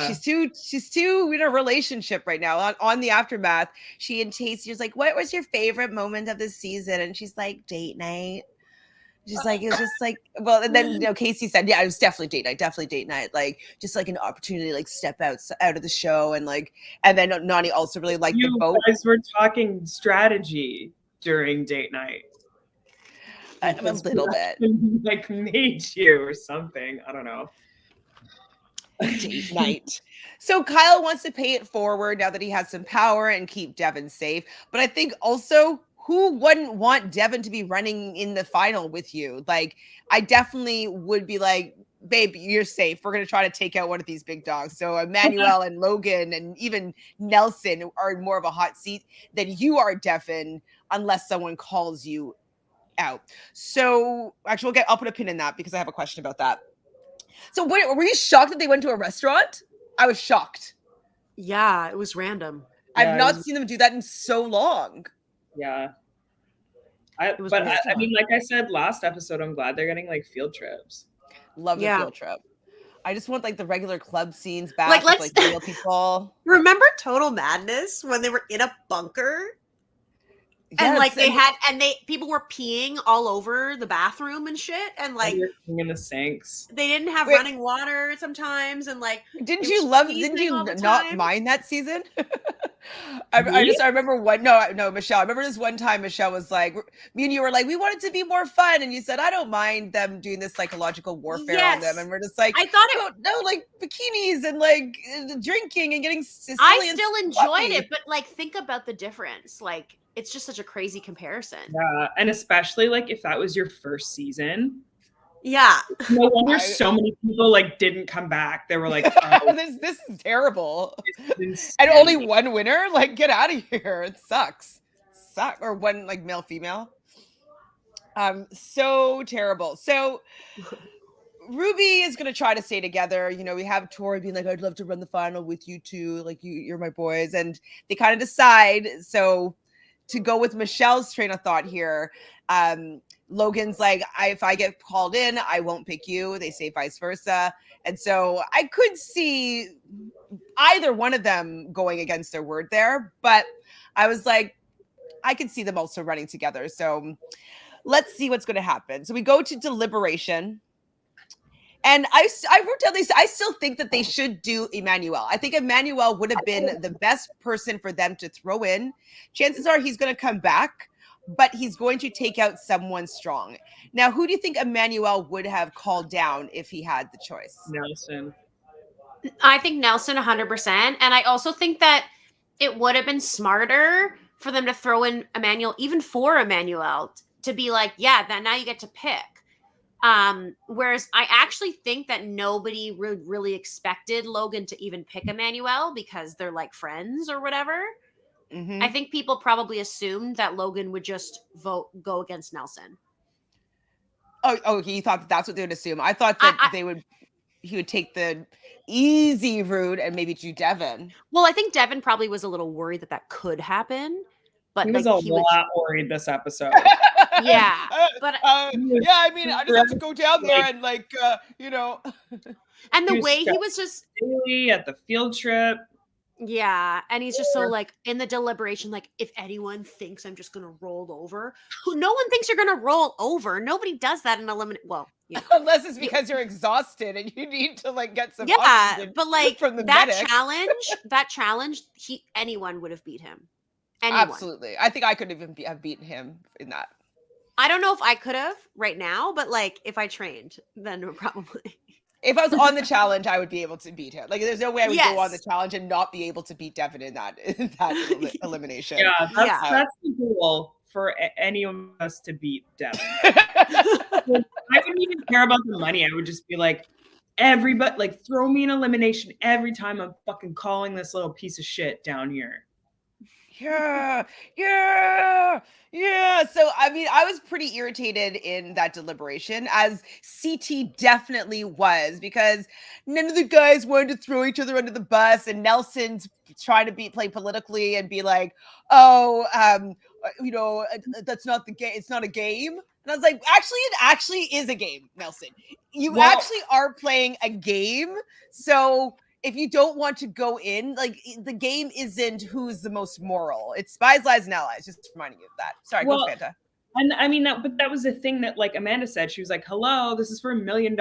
She's too in a relationship right now. On the Aftermath, she and Tacey was like, what was your favorite moment of the season? And she's like, date night. She's like, it was just like, well, and then Kaycee said, yeah, it was definitely date night. Like just like an opportunity to like step out of the show and then Nany also really liked the boat. You guys were talking strategy during date night. A little bit. Like made you or something. I don't know. Date night. So Kyle wants to pay it forward now that he has some power and keep Devin safe. But I think also, who wouldn't want Devin to be running in the final with you? Like, I definitely would be like, babe, you're safe. We're going to try to take out one of these big dogs. So Emanuel and Logan and even Nelson are in more of a hot seat than you are, Devin, unless someone calls you out. So actually, I'll put a pin in that because I have a question about that. So were you shocked that they went to a restaurant? I was shocked. Yeah, it was random. I've not seen them do that in so long. Yeah. I mean, like I said last episode, I'm glad they're getting like field trips. Love the field trip. I just want like the regular club scenes back with like real people. Remember Total Madness when they were in a bunker? And like Yes, people were peeing all over the bathroom and shit. And like in the sinks. they didn't have Wait. running water sometimes. And like, didn't it you was love? Didn't freezing you all the not time. mind that season? Me? I remember one. No, Michelle. I remember this one time. Michelle was like, me and you were like, we want it to be more fun, and you said, I don't mind them doing this psychological warfare on them, Yes. and we're just like, I thought it. no, like bikinis and like drinking and getting silly I and still enjoyed sloppy. it, but like, think about the difference. Like, it's just such a crazy comparison. Yeah, and especially like if that was your first season. Yeah. No wonder so many people like didn't come back. They were like, oh, this is terrible. this And only one winner? Like, get out of here. It sucks. Or one like male female. So terrible. So Ruby is gonna try to stay together. You know, we have Tori being like, I'd love to run the final with you two. Like you're my boys. And they kind of decide. So to go with Michelle's train of thought here, Logan's like, if I get called in, I won't pick you. They say vice versa. And so I could see either one of them going against their word there. But I was like, I could see them also running together. So let's see what's going to happen. So we go to deliberation. And I wrote down this. I still think that they should do Emmanuel. I think Emmanuel would have been the best person for them to throw in. Chances are he's going to come back, but he's going to take out someone strong. Now, who do you think Emmanuel would have called down if he had the choice? Nelson. I think Nelson 100%. And I also think that it would have been smarter for them to throw in Emmanuel, even for Emmanuel, to be like, yeah, that now you get to pick. Whereas I actually think that nobody really expected Logan to even pick Emmanuel because they're like friends or whatever. Mm-hmm. I think people probably assumed that Logan would just go against Nelson. Oh, he thought that's what they would assume. I thought that he would take the easy route and maybe do Devin. Well, I think Devin probably was a little worried that could happen. But he was like, a lot worried this episode. Yeah, but yeah, I mean, I just have to go down there and like, you know. And the way he was just daily at the field trip. Yeah, and he's just so like in the deliberation, like if anyone thinks I'm just gonna roll over, no one thinks you're gonna roll over. Nobody does that in eliminate. Well, you know. Unless it's because you're exhausted and you need to like get some. Yeah, but like from the that medic. challenge, anyone would have beat him. Anyone. Absolutely, I think I could even have beaten him in that. I don't know if I could have right now, but like if I trained, then probably. If I was on the challenge, I would be able to beat him. Like, there's no way I would go on the challenge and not be able to beat Devin in that elimination. Yeah, that's the goal for any of us to beat Devin. I wouldn't even care about the money. I would just be like, everybody, like, throw me an elimination every time I'm fucking calling this little piece of shit down here. Yeah. So, I mean, I was pretty irritated in that deliberation, as CT definitely was, because none of the guys wanted to throw each other under the bus, and Nelson's trying to play politically and be like, you know, that's not the game. It's not a game. And I was like, actually, it actually is a game, Nelson. You actually are playing a game. So if you don't want to go in, like, the game isn't who's the most moral. It's Spies, Lies, and Allies. Just reminding you of that. Sorry, go Fanta. And I mean, that was the thing that, like, Amanda said. She was like, hello, this is for $1 million.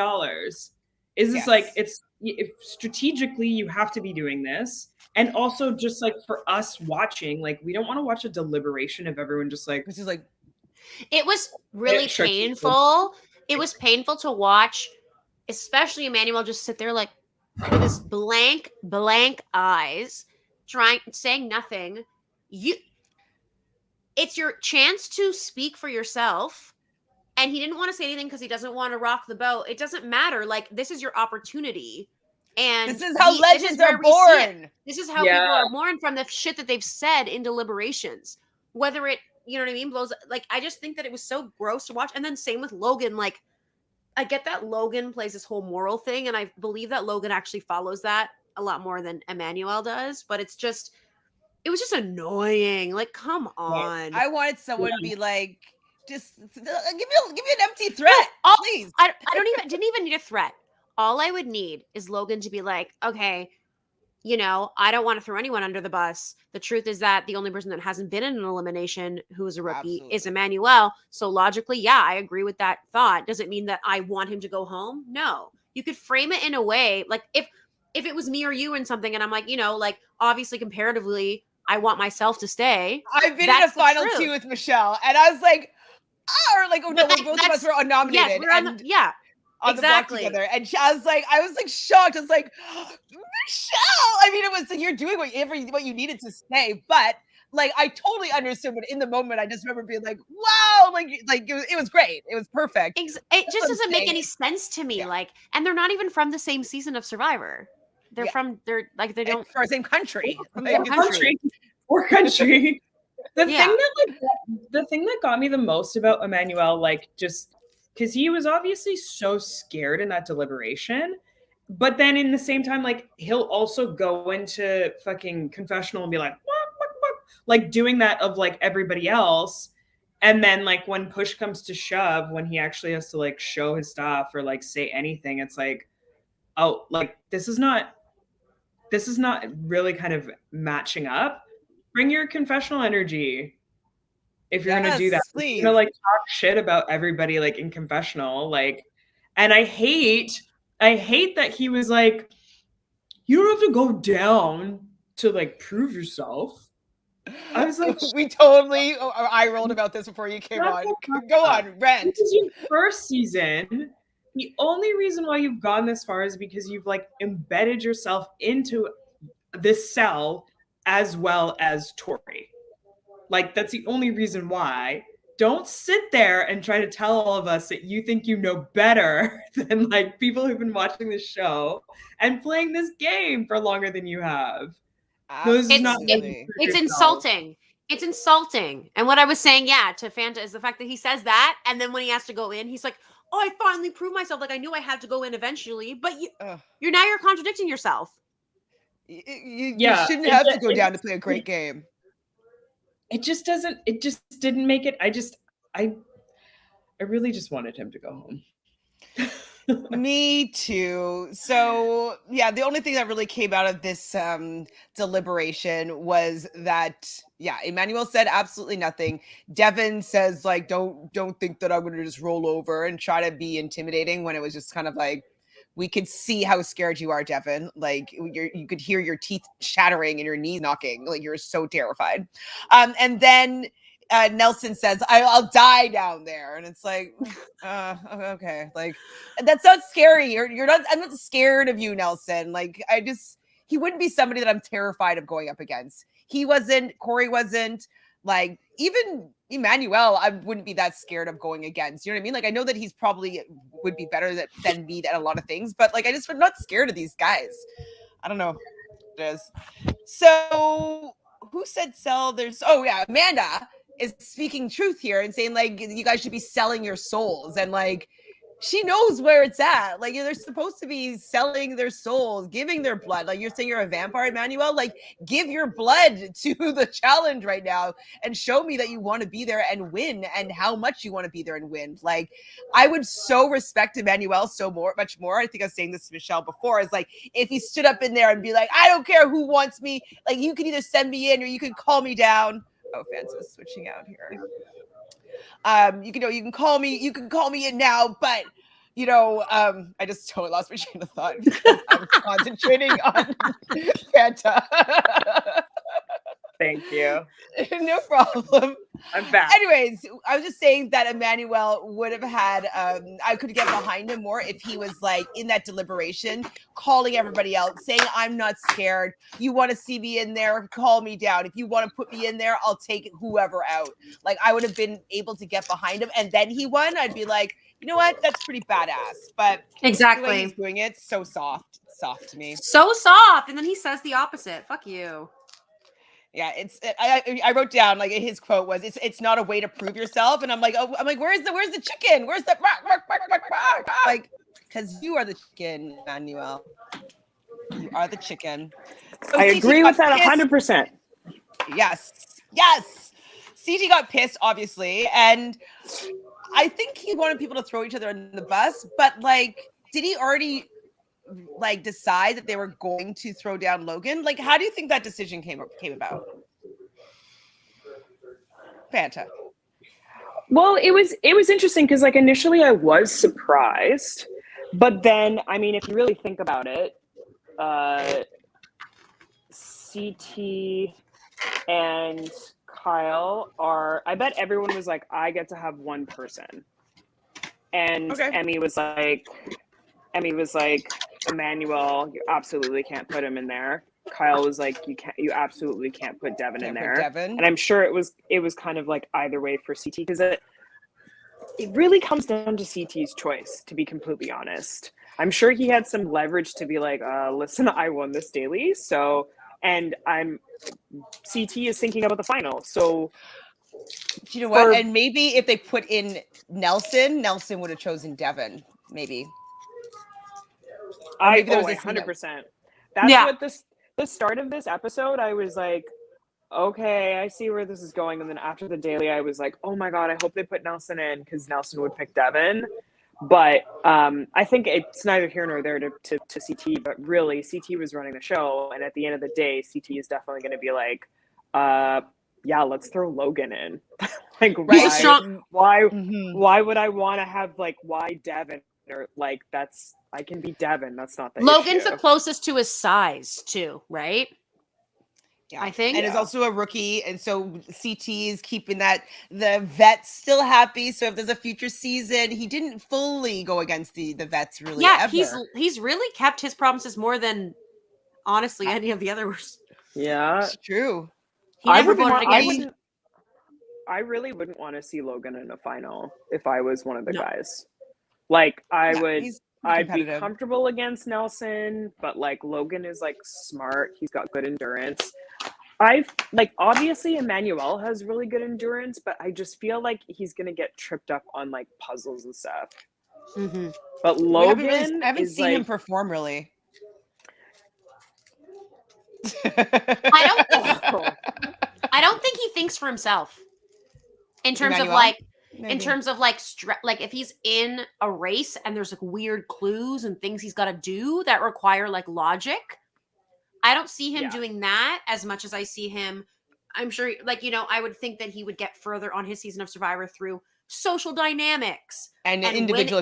Is this like, if strategically you have to be doing this? And also just like for us watching, like, we don't want to watch a deliberation of everyone just like, this is like, it was really painful. It was painful to watch, especially Emmanuel just sit there like, with his blank eyes, saying nothing. It's your chance to speak for yourself, and he didn't want to say anything because he doesn't want to rock the boat. It doesn't matter. Like, this is your opportunity, and this is how legends are born. This is how people are born, from the shit that they've said in deliberations. Whether it, you know what I mean, blows. Like, I just think that it was so gross to watch. And then same with Logan, like, I get that Logan plays this whole moral thing, and I believe that Logan actually follows that a lot more than Emmanuel does, but it was just annoying. Like, come on. I wanted someone to be like, just give me an empty threat, please. I didn't even need a threat. All I would need is Logan to be like, okay, you know, I don't want to throw anyone under the bus. The truth is that the only person that hasn't been in an elimination who is a rookie is Emmanuel. So logically, yeah, I agree with that thought. Does it mean that I want him to go home? No. You could frame it in a way, like if it was me or you and something, and I'm like, you know, like obviously comparatively, I want myself to stay. I've been in a final 2 with Michelle, and I was like, oh, or like, oh no, when both of us were unnominated. Yes, on exactly. The block together, and I was like shocked. I was like, Michelle. I mean, it was like you're doing what you needed to say, but like I totally understood. But in the moment, I just remember being like, wow, like it was great. It was perfect. It just doesn't make any sense to me. Yeah. Like, and they're not even from the same season of Survivor. They're they don't from the same country. Or country. The thing that got me the most about Emmanuel, like just because he was obviously so scared in that deliberation, but then in the same time, like he'll also go into fucking confessional and be like, like doing that of like everybody else. And then like when push comes to shove, when he actually has to like show his stuff or like say anything, it's like, oh, like this is not really kind of matching up. Bring your confessional energy. If you're gonna do that, please. You're gonna like talk shit about everybody like in confessional, like, and I hate that he was like, you don't have to go down to like prove yourself. I was like, I rolled about this before you came on. Go on, rant. This is your first season. The only reason why you've gone this far is because you've like embedded yourself into this cell as well as Tori. Like, that's the only reason why. Don't sit there and try to tell all of us that you think you know better than like people who've been watching this show and playing this game for longer than you have. It's insulting. It's insulting. And what I was saying, to Fanta is the fact that he says that, and then when he has to go in, he's like, "Oh, I finally proved myself. Like I knew I had to go in eventually." But you're contradicting yourself. You shouldn't have to go down to play a great game. It just didn't make it. I really just wanted him to go home. Me too. So the only thing that really came out of this deliberation was that Emmanuel said absolutely nothing. Devin says like don't think that I'm going to just roll over and try to be intimidating, when it was just kind of like, we could see how scared you are, Devin. Like you could hear your teeth chattering and your knees knocking. Like you're so terrified. And then Nelson says, I'll die down there. And it's like, okay. Like, that's not scary. You're not, I'm not scared of you, Nelson. Like, he wouldn't be somebody that I'm terrified of going up against. He wasn't, Cory wasn't, like, even Emmanuel, I wouldn't be that scared of going against. You know what I mean? Like, I know that he's probably would be better than me at a lot of things, but like, I'm not scared of these guys. I don't know. It is. So who said sell? Amanda is speaking truth here and saying like, you guys should be selling your souls. And like, she knows where it's at. Like, they're supposed to be selling their souls, giving their blood. Like, you're saying you're a vampire, Emmanuel. Like, give your blood to the challenge right now and show me that you want to be there and win, and how much you want to be there and win. Like, I would so respect Emmanuel much more. I think I was saying this to Michelle before, is like, if he stood up in there and be like, I don't care who wants me. Like, you can either send me in or you can call me down. Oh, Fanta's switching out here. You can call me in now, but I just totally lost my train of thought because I'm concentrating on Fanta. Thank you. No problem. I'm back. Anyways, I was just saying that Emmanuel would have had, I could get behind him more if he was like in that deliberation, calling everybody out, saying, I'm not scared. You want to see me in there? Call me down. If you want to put me in there, I'll take whoever out. Like, I would have been able to get behind him. And then he won. I'd be like, you know what? That's pretty badass. But exactly, the way he's doing it, so soft. It's soft to me. So soft. And then he says the opposite. Fuck you. Yeah, I wrote down, like, his quote was, it's not a way to prove yourself. And I'm like, where's the chicken? Where's the like, because you are the chicken, Emmanuel. You are the chicken. So I agree with that 100%. Yes. CT got pissed, obviously, and I think he wanted people to throw each other in the bus, but like, did he already like decide that they were going to throw down Logan? Like, how do you think that decision came about? Fanta. Well, it was interesting because like initially I was surprised, but then I mean, if you really think about it, CT and Kyle are. I bet everyone was like, I get to have one person, and Okay. Emy was like, Emmanuel, you absolutely can't put him in there. Kyle was like, you absolutely can't put Devin in there. Devin. And I'm sure it was kind of like either way for CT because it really comes down to CT's choice, to be completely honest. I'm sure he had some leverage to be like, listen, I won this daily, so and CT is thinking about the final. So you know what? And maybe if they put in Nelson would have chosen Devin, maybe. I 100%. That's what the start of this episode, I was like, okay, I see where this is going. And then after the daily, I was like, oh my God, I hope they put Nelson in because Nelson would pick Devin. But I think it's neither here nor there to CT, but really CT was running the show. And at the end of the day, CT is definitely going to be like, yeah, let's throw Logan in. Like, why would I want to have like, why Devin? Or like, I can be Devin. That's not the Logan's issue. the closest to his size too, right? Yeah, I think. And is also a rookie. And so CT is keeping the vets still happy. So if there's a future season, he didn't fully go against the vets really ever. He's really kept his promises more than honestly any of the others. Yeah. It's true. He never voted against. I really wouldn't want to see Logan in a final if I was one of the guys. Like I'd be comfortable against Nelson, but like Logan is like smart. He's got good endurance. Obviously Emmanuel has really good endurance, but I just feel like he's gonna get tripped up on like puzzles and stuff. Mm-hmm. But Logan, I haven't seen him perform really. I don't think he thinks for himself in terms Emmanuel? of like. Maybe. In terms of like if he's in a race and there's like weird clues and things he's got to do that require like logic, I don't see him doing that as much as I see him. I'm sure, like, I would think that he would get further on his season of Survivor through social dynamics and individual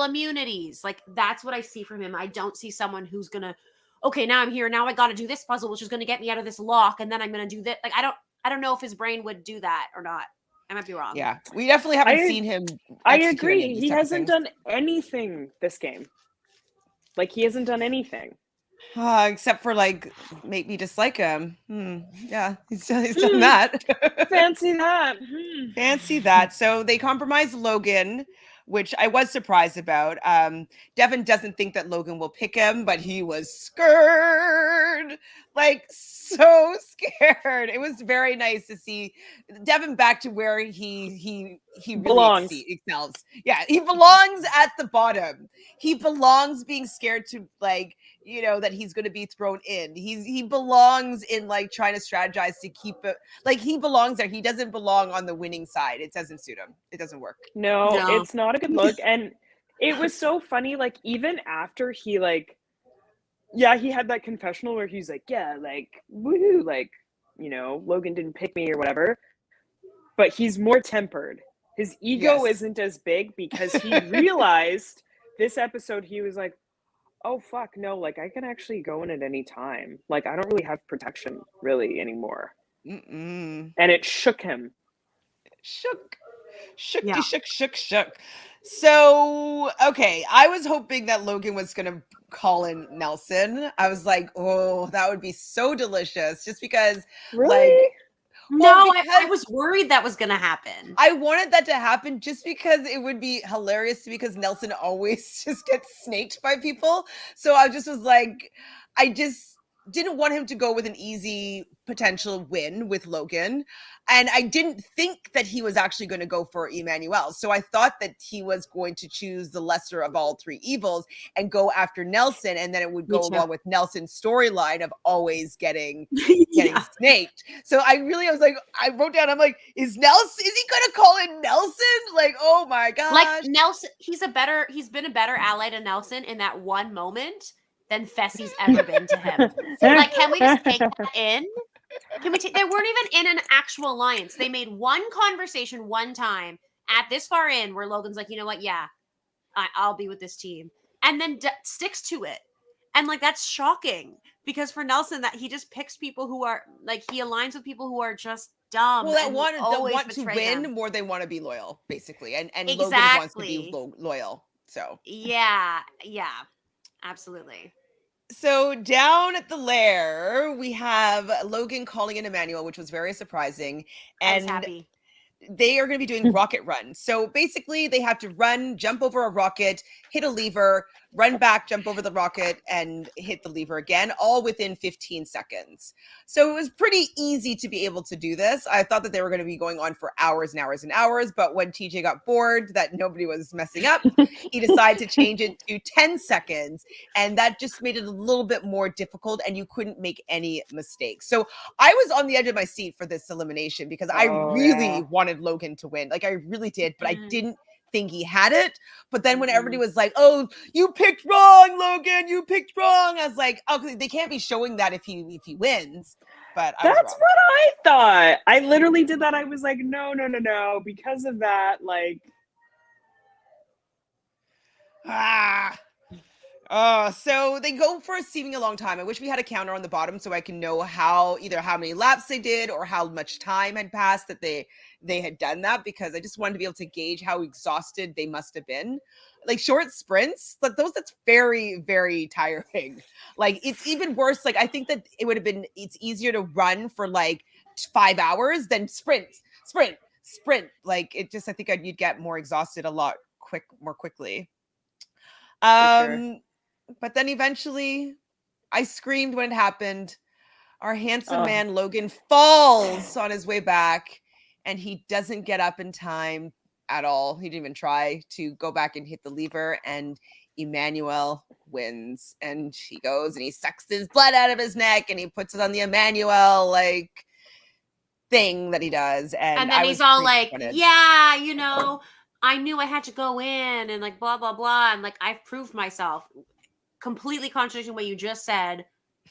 immunities. Like, that's what I see from him. I don't see someone who's gonna, okay, now I'm here. Now I got to do this puzzle, which is going to get me out of this lock, and then I'm going to do that. Like, I don't know if his brain would do that or not. I might be wrong. Yeah, we definitely haven't seen him. I agree. He hasn't done anything this game. Like, he hasn't done anything. Except for, like, make me dislike him. Yeah, he's done that. Fancy that. Fancy that. So they compromised Logan, which I was surprised about. Devin doesn't think that Logan will pick him, but he was scared. Like, so scared. It was very nice to see Devin back to where he really belongs. Excels. Yeah, he belongs at the bottom. He belongs being scared to, like, that he's going to be thrown in. He belongs in, like, trying to strategize to keep it. Like, he belongs there. He doesn't belong on the winning side. It doesn't suit him. It doesn't work. No. It's not a good look. And it was so funny. Like, even after he, like, he had that confessional where he's like, yeah, like, woohoo, like, Logan didn't pick me or whatever. But he's more tempered. His ego isn't as big because he realized this episode, he was like, oh, fuck, no, like, I can actually go in at any time. Like, I don't really have protection, really, anymore. And it shook him. Shook. So, okay, I was hoping that Logan was going to call in Nelson. I was like, oh, that would be so delicious. Just because, really? Like... No, I was worried that was going to happen. I wanted that to happen just because it would be hilarious because Nelson always just gets snaked by people. So I just was like, didn't want him to go with an easy potential win with Logan. And I didn't think that he was actually going to go for Emmanuel. So I thought that he was going to choose the lesser of all three evils and go after Nelson. And then it would go along with Nelson's storyline of always getting snaked. So I was like, I wrote down, I'm like, is he going to call in Nelson? Like, oh my gosh. Like Nelson, he's been a better ally to Nelson in that one moment than Fessy's ever been to him. Like, can we just take that in? They weren't even in an actual alliance. They made one conversation one time at this far in where Logan's like, you know what? Yeah, I'll be with this team. And then sticks to it. And like, that's shocking because for Nelson that he just picks people who are like, he aligns with people who are just dumb. Well, that want to win more than want to be loyal, basically. And exactly. Logan wants to be loyal. So yeah, absolutely. So down at the lair, we have Logan calling in Emmanuel, which was very surprising. And I was happy. They are going to be doing rocket runs. So basically they have to run, jump over a rocket, hit a lever, run back, jump over the rocket, and hit the lever again, all within 15 seconds. So it was pretty easy to be able to do this. I thought that they were going to be going on for hours and hours and hours, but when TJ got bored that nobody was messing up, he decided to change it to 10 seconds, and that just made it a little bit more difficult, and you couldn't make any mistakes. So I was on the edge of my seat for this elimination because I really wanted Logan to win. Like, I really did, but I didn't think he had it. But then when everybody was like, oh, you picked wrong, Logan, you picked wrong, I was like, oh, they can't be showing that if he wins. But that's what I thought. I literally did that. I was like, no, because of that, like, so they go for seeming a long time. I wish we had a counter on the bottom so I can know how many laps they did or how much time had passed that they had done that, because I just wanted to be able to gauge how exhausted they must have been. Like short sprints, like that's very, very tiring. Like it's even worse. Like I think that it's easier to run for like 5 hours than sprint. Like it just, I think you'd get more exhausted a lot more quickly. Sure. But then eventually I screamed when it happened. Our handsome man, Logan, falls on his way back, and he doesn't get up in time at all. He didn't even try to go back and hit the lever, and Emmanuel wins. And he goes and he sucks his blood out of his neck and he puts it on the Emmanuel like thing that he does. And then he's all like, yeah, you know, I knew I had to go in and like blah, blah, blah. And like, I've proved myself. Completely contradicting what you just said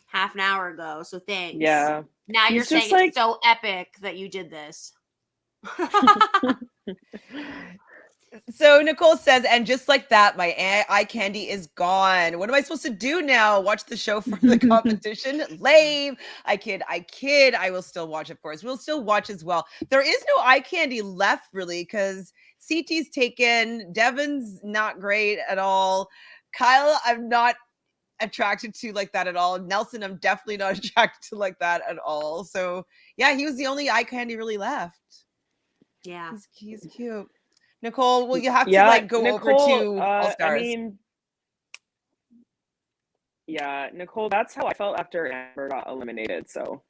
half an hour ago. So thanks. Yeah. Now you're saying it's so epic that you did this. So Nicole says, and just like that, my eye candy is gone. What am I supposed to do now? Watch the show for the competition? Lame. I kid. I will still watch, of course. We'll still watch as well. There is no eye candy left, really, because CT's taken. Devin's not great at all. Kyle, I'm not attracted to like that at all. Nelson, I'm definitely not attracted to like that at all. So yeah, he was the only eye candy really left. Yeah. He's cute. Nicole, will you have to like go over to All Stars? I mean, yeah, Nicole, that's how I felt after Amber got eliminated. So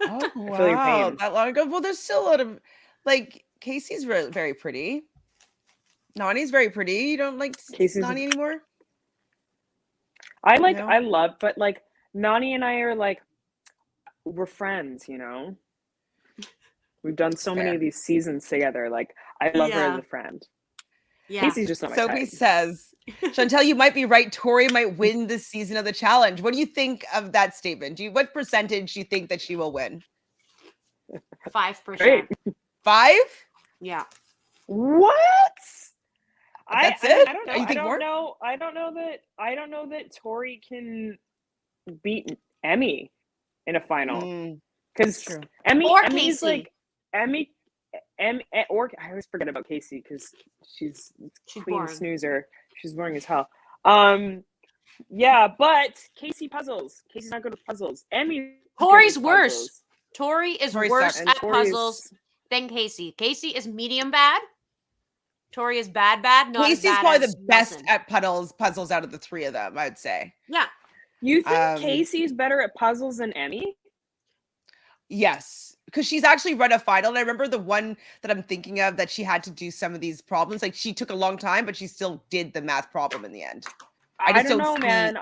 oh wow, that long ago. Well, there's still a lot of like Kaycee's very pretty. Nany's very pretty. You don't like Nany anymore? I love, but like Nany and I are like, we're friends, you know? We've done so many of these seasons together. Like, I love her as a friend. Yeah. Kaycee's just not my Sophie type. says, Chantele, you might be right. Tori might win this season of the challenge. What do you think of that statement? What percentage do you think that she will win? 5%. 5? Yeah. What? That's it? I don't know. I don't know that Tori can beat Emy in a final. Because Emmy's like Emy, or I always forget about Kaycee because she's queen boring. Snoozer. She's boring as hell. Yeah, but Kaycee puzzles. Kaycee's not good at puzzles. Tori's worse. Tori is Tori's worse sucks. at puzzles than Kaycee. Kaycee is medium bad. Tori is bad. Not Kaycee's as bad probably as the best Nelson. at puzzles out of the three of them, I'd say. Yeah. You think Kaycee's better at puzzles than Emy? Yes, because she's actually run a final. And I remember the one that I'm thinking of that she had to do some of these problems. Like she took a long time, but she still did the math problem in the end. I don't know, man.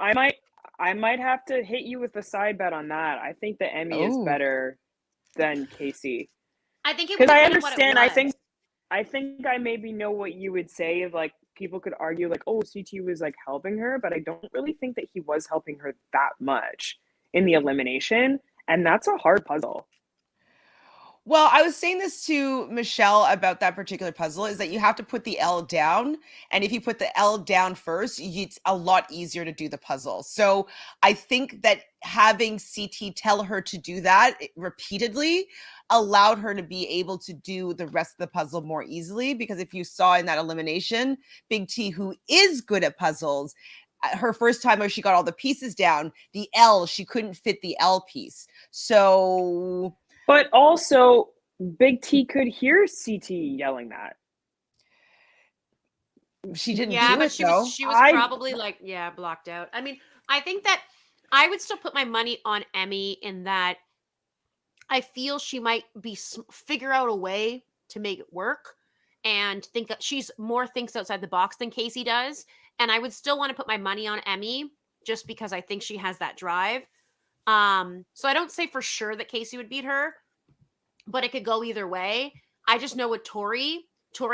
I might have to hit you with a side bet on that. I think that Emy is better than Kaycee. I think it because I understand. I think I maybe know what you would say. If like people could argue like, oh, CT was like helping her, but I don't really think that he was helping her that much in the elimination, and that's a hard puzzle. Well, I was saying this to Michele about that particular puzzle is that you have to put the L down. And if you put the L down first, it's a lot easier to do the puzzle. So I think that having CT tell her to do that repeatedly allowed her to be able to do the rest of the puzzle more easily. Because if you saw in that elimination, Big T, who is good at puzzles, her first time where she got all the pieces down, the L, she couldn't fit the L piece. So... But also, Big T could hear CT yelling that. She didn't do but it, she though. was probably like, blocked out. I mean, I think that I would still put my money on Emy in that I feel she might figure out a way to make it work and think that she's more thinks outside the box than Kaycee does. And I would still want to put my money on Emy just because I think she has that drive. So I don't say for sure that Kaycee would beat her, but it could go either way. I just know with Tori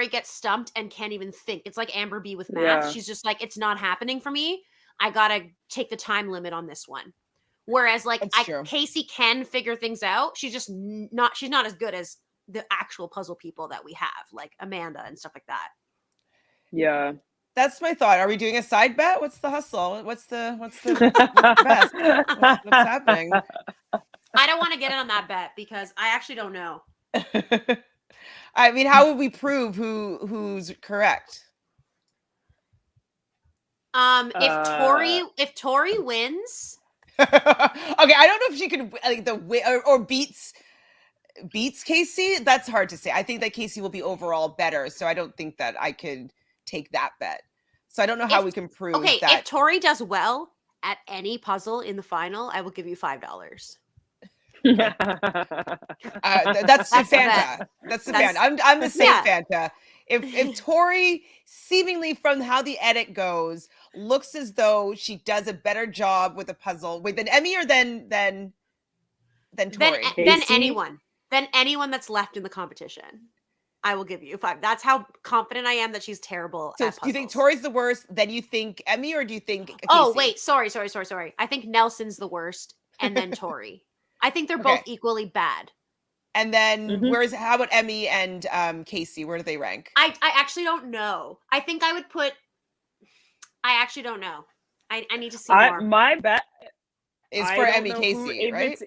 gets stumped and can't even think. It's like Amber B with math. Yeah. She's just like, it's not happening for me. I gotta take the time limit on this one. Whereas like Kaycee can figure things out. She's not as good as the actual puzzle people that we have, like Amanda and stuff like that. Yeah. That's my thought. Are we doing a side bet? What's the hustle? What's the best? What's happening? I don't want to get in on that bet because I actually don't know. I mean, how would we prove who's correct? If Tori wins. Okay, I don't know if she could like or beats Kaycee. That's hard to say. I think that Kaycee will be overall better, so I don't think that I could take that bet. So I don't know how we can prove that. If Tori does well at any puzzle in the final, I will give you $5. That's the Fanta. That's the Fanta. I'm the same Fanta. If Tori, seemingly from how the edit goes, looks as though she does a better job with a puzzle, than Emy or than Tori, than anyone that's left in the competition, I will give you $5. That's how confident I am that she's terrible. So, do you think Tori's the worst? Then you think Emy, or do you think? Kaycee? Oh wait, sorry. I think Nelson's the worst, and then Tori. I think they're both equally bad. And then how about Emy and Kaycee? Where do they rank? I actually don't know. I think I would put. I actually don't know. I need to see more. My bet is for Emy Kaycee, right?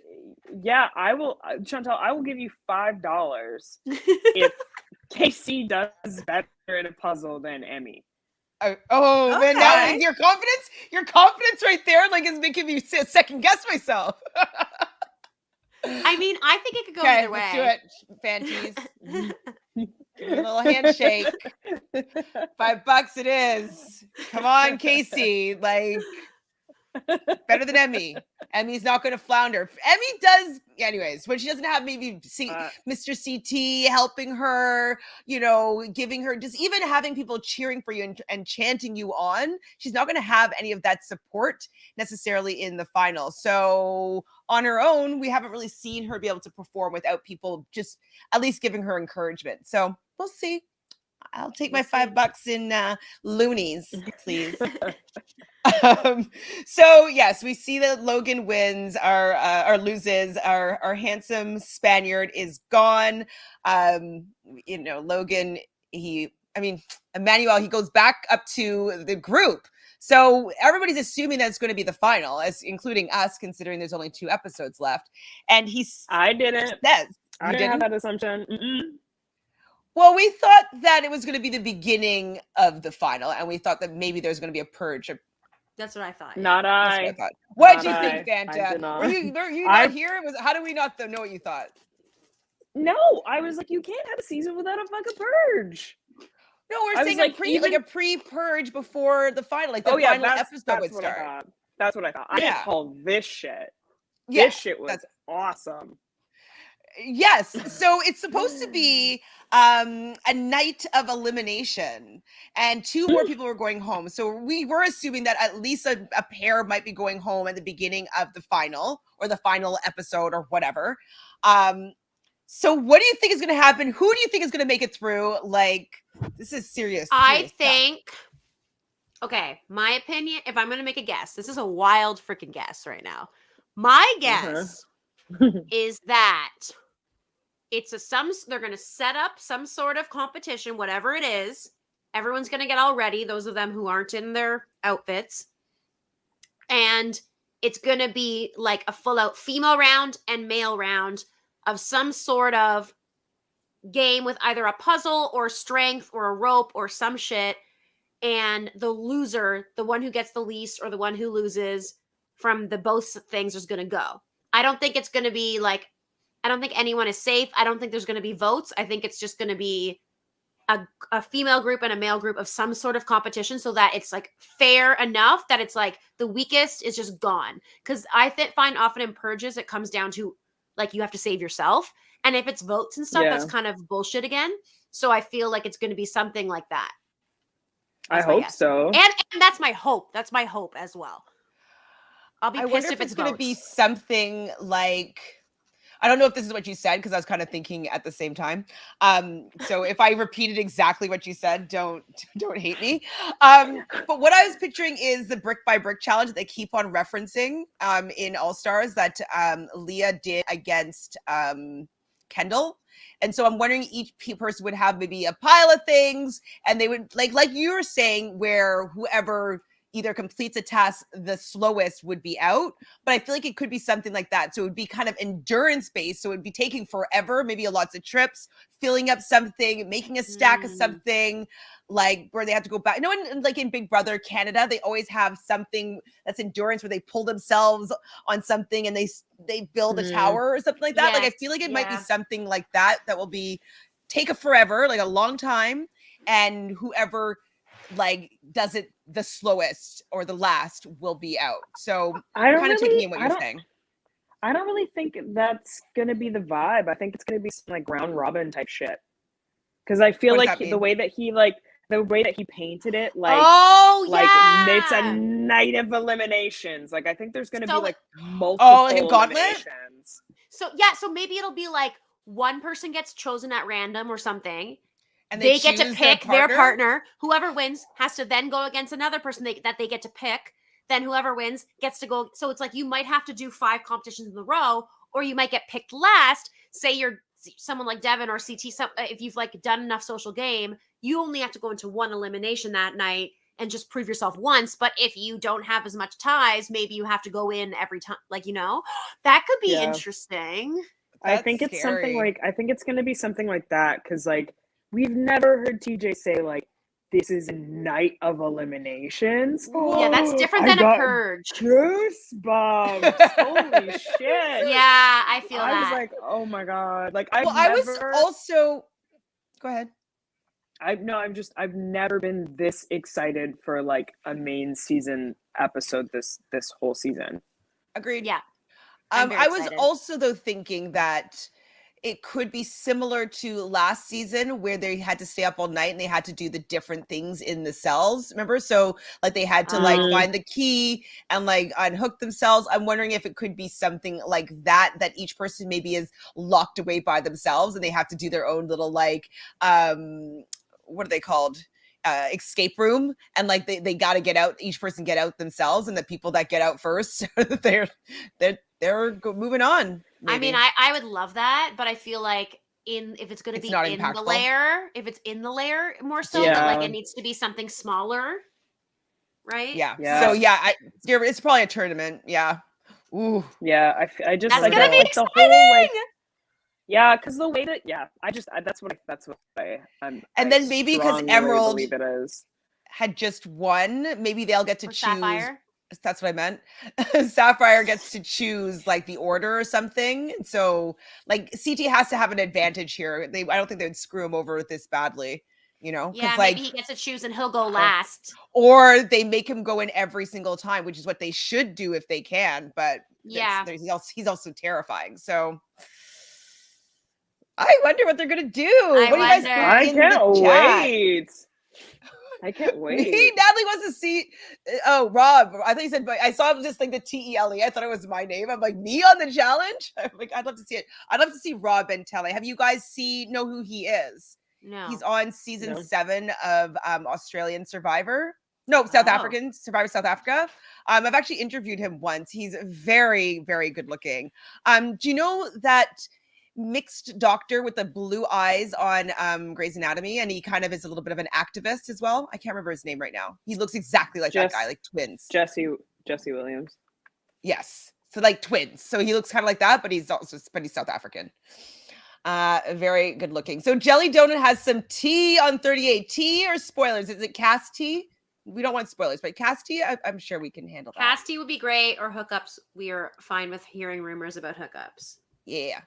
Yeah, I will, Chantele. I will give you $5 if Kaycee does better in a puzzle than Emy. Man, now your confidence right there, like, is making me second guess myself. I mean, I think it could go either way. Let's do it, Fanties. A little handshake. $5 it is. Come on, Kaycee. Like, better than Emy. Emmy's not going to flounder. Emy does, anyways, when she doesn't have maybe Mr. CT helping her, giving her, just even having people cheering for you and chanting you on, she's not going to have any of that support necessarily in the final. So on her own, we haven't really seen her be able to perform without people just at least giving her encouragement. So we'll see. I'll take my $5 in loonies, please. So yes, we see that Logan wins or loses. Our handsome Spaniard is gone. Logan, Emmanuel, he goes back up to the group. So everybody's assuming that it's going to be the final, including us, considering there's only 2 episodes left. And I didn't. I didn't have that assumption. Well, we thought that it was going to be the beginning of the final, and we thought that maybe there's going to be a purge. That's what I thought. Not I. What did you think, Fanta? Were you not here? How do we not know what you thought? No, I was like, you can't have a season without a fucking purge. No, we're saying like a pre-purge before the final, like the final episode would start. That's what I thought. I didn't call this shit. Yeah, this shit was awesome. Yes. So it's supposed to be a night of elimination, and 2 more people were going home. So we were assuming that at least a pair might be going home at the beginning of the final or the final episode or whatever. So what do you think is going to happen? Who do you think is going to make it through? Like, this is serious. I think, okay, my opinion, if I'm going to make a guess, this is a wild freaking guess right now. My guess is that they're going to set up some sort of competition, whatever it is. Everyone's going to get all ready, those of them who aren't in their outfits. And it's going to be like a full out female round and male round of some sort of game with either a puzzle or strength or a rope or some shit. And the loser, the one who gets the least or the one who loses from the both things, is going to go. I don't think it's going to be like, I don't think anyone is safe. I don't think there's going to be votes. I think it's just going to be a female group and a male group of some sort of competition, so that it's like fair enough that it's like the weakest is just gone. Because I find often in purges, it comes down to like you have to save yourself. And if it's votes and stuff, that's kind of bullshit again. So I feel like it's going to be something like that. That's I hope so. And that's my hope. That's my hope as well. I'll be pissed if it's going to be something like, I don't know if this is what you said, because I was kind of thinking at the same time. So if I repeated exactly what you said, don't hate me. But what I was picturing is the brick by brick challenge that they keep on referencing in All Stars that Leah did against Kendall. And so I'm wondering each person would have maybe a pile of things, and they would like you were saying, where whoever either completes a task the slowest would be out. But I feel like it could be something like that. So it would be kind of endurance based. So it would be taking forever, maybe lots of trips, filling up something, making a stack of something, like where they have to go back. Like in Big Brother Canada, they always have something that's endurance where they pull themselves on something and they build a tower or something like that. Yes, like I feel like it might be something like that will be take a forever, like a long time, and whoever like does it the slowest or the last will be out. So I'm kind of taking in what you're saying. I don't really think that's gonna be the vibe. I think it's gonna be some like round robin type shit. Because I feel like the way that he painted it, like it's a night of eliminations. Like I think there's gonna be like multiple like a gauntlet? Eliminations. So maybe it'll be like one person gets chosen at random or something. And they get to pick their partner. Whoever wins has to then go against another person that they get to pick. Then whoever wins gets to go. So it's like you might have to do 5 competitions in a row, or you might get picked last. Say you're someone like Devin or CT. If you've like done enough social game, you only have to go into one elimination that night and just prove yourself once. But if you don't have as much ties, maybe you have to go in every time. Like, that could be interesting. I think it's something like, I think it's going to be something like that. Cause like, we've never heard TJ say like, this is a night of eliminations. Yeah, that's different than a purge. Goosebumps. Holy shit. Yeah, I feel that. I was like, oh my God. Like I was also, go ahead. I've never been this excited for like a main season episode this whole season. Agreed. Yeah. I was also though thinking that it could be similar to last season where they had to stay up all night and they had to do the different things in the cells. Remember? So like they had to like find the key and like unhook themselves. I'm wondering if it could be something like that each person maybe is locked away by themselves and they have to do their own little like, what are they called? Escape room, and like they got to get out, each person get out themselves, and the people that get out first they're moving on. Maybe. I mean, I would love that, but I feel like if it's going to be in the layer, if it's in the layer more so, that like it needs to be something smaller, right? Yeah. So it's probably a tournament. Yeah. Ooh. Yeah. I just that's gonna be like exciting. The whole like. Yeah, because the way that that's what I'm. And then maybe because Emerald believe it is. had just won, maybe they'll get to choose. Sapphire? That's what I meant. Sapphire gets to choose like the order or something. So like CT has to have an advantage here. I don't think they would screw him over this badly. you know? Yeah, like, maybe he gets to choose and he'll go last. or they make him go in every single time, which is what they should do if they can. But Yeah. he's also terrifying. So I wonder what they're gonna do. I What do you guys wonder. I think in can't the chat? wait. I can't wait. Natalie wants to see. Oh, Rob. I thought you said. I saw this thing, the TELE. I thought it was my name. I'm like, me on the challenge. I'm like, I'd love to see it. I'd love to see Rob Chantele. Have you guys know who he is? No. He's on season No. 7 of Australian Survivor. No, South African Survivor South Africa. I've actually interviewed him once. He's very, very good looking. Do you know that mixed doctor with the blue eyes on Grey's Anatomy, and he kind of is a little bit of an activist as well? I can't remember his name right now. He looks exactly like that guy, like twins. Jesse Williams. Yes, so like twins. So he looks kind of like that, but he's South African. Very good looking. So Jelly Donut has some tea on 38. Tea or spoilers? Is it cast tea? We don't want spoilers, but cast tea, I'm sure we can handle that. Cast tea would be great, or hookups. We are fine with hearing rumors about hookups. Yeah.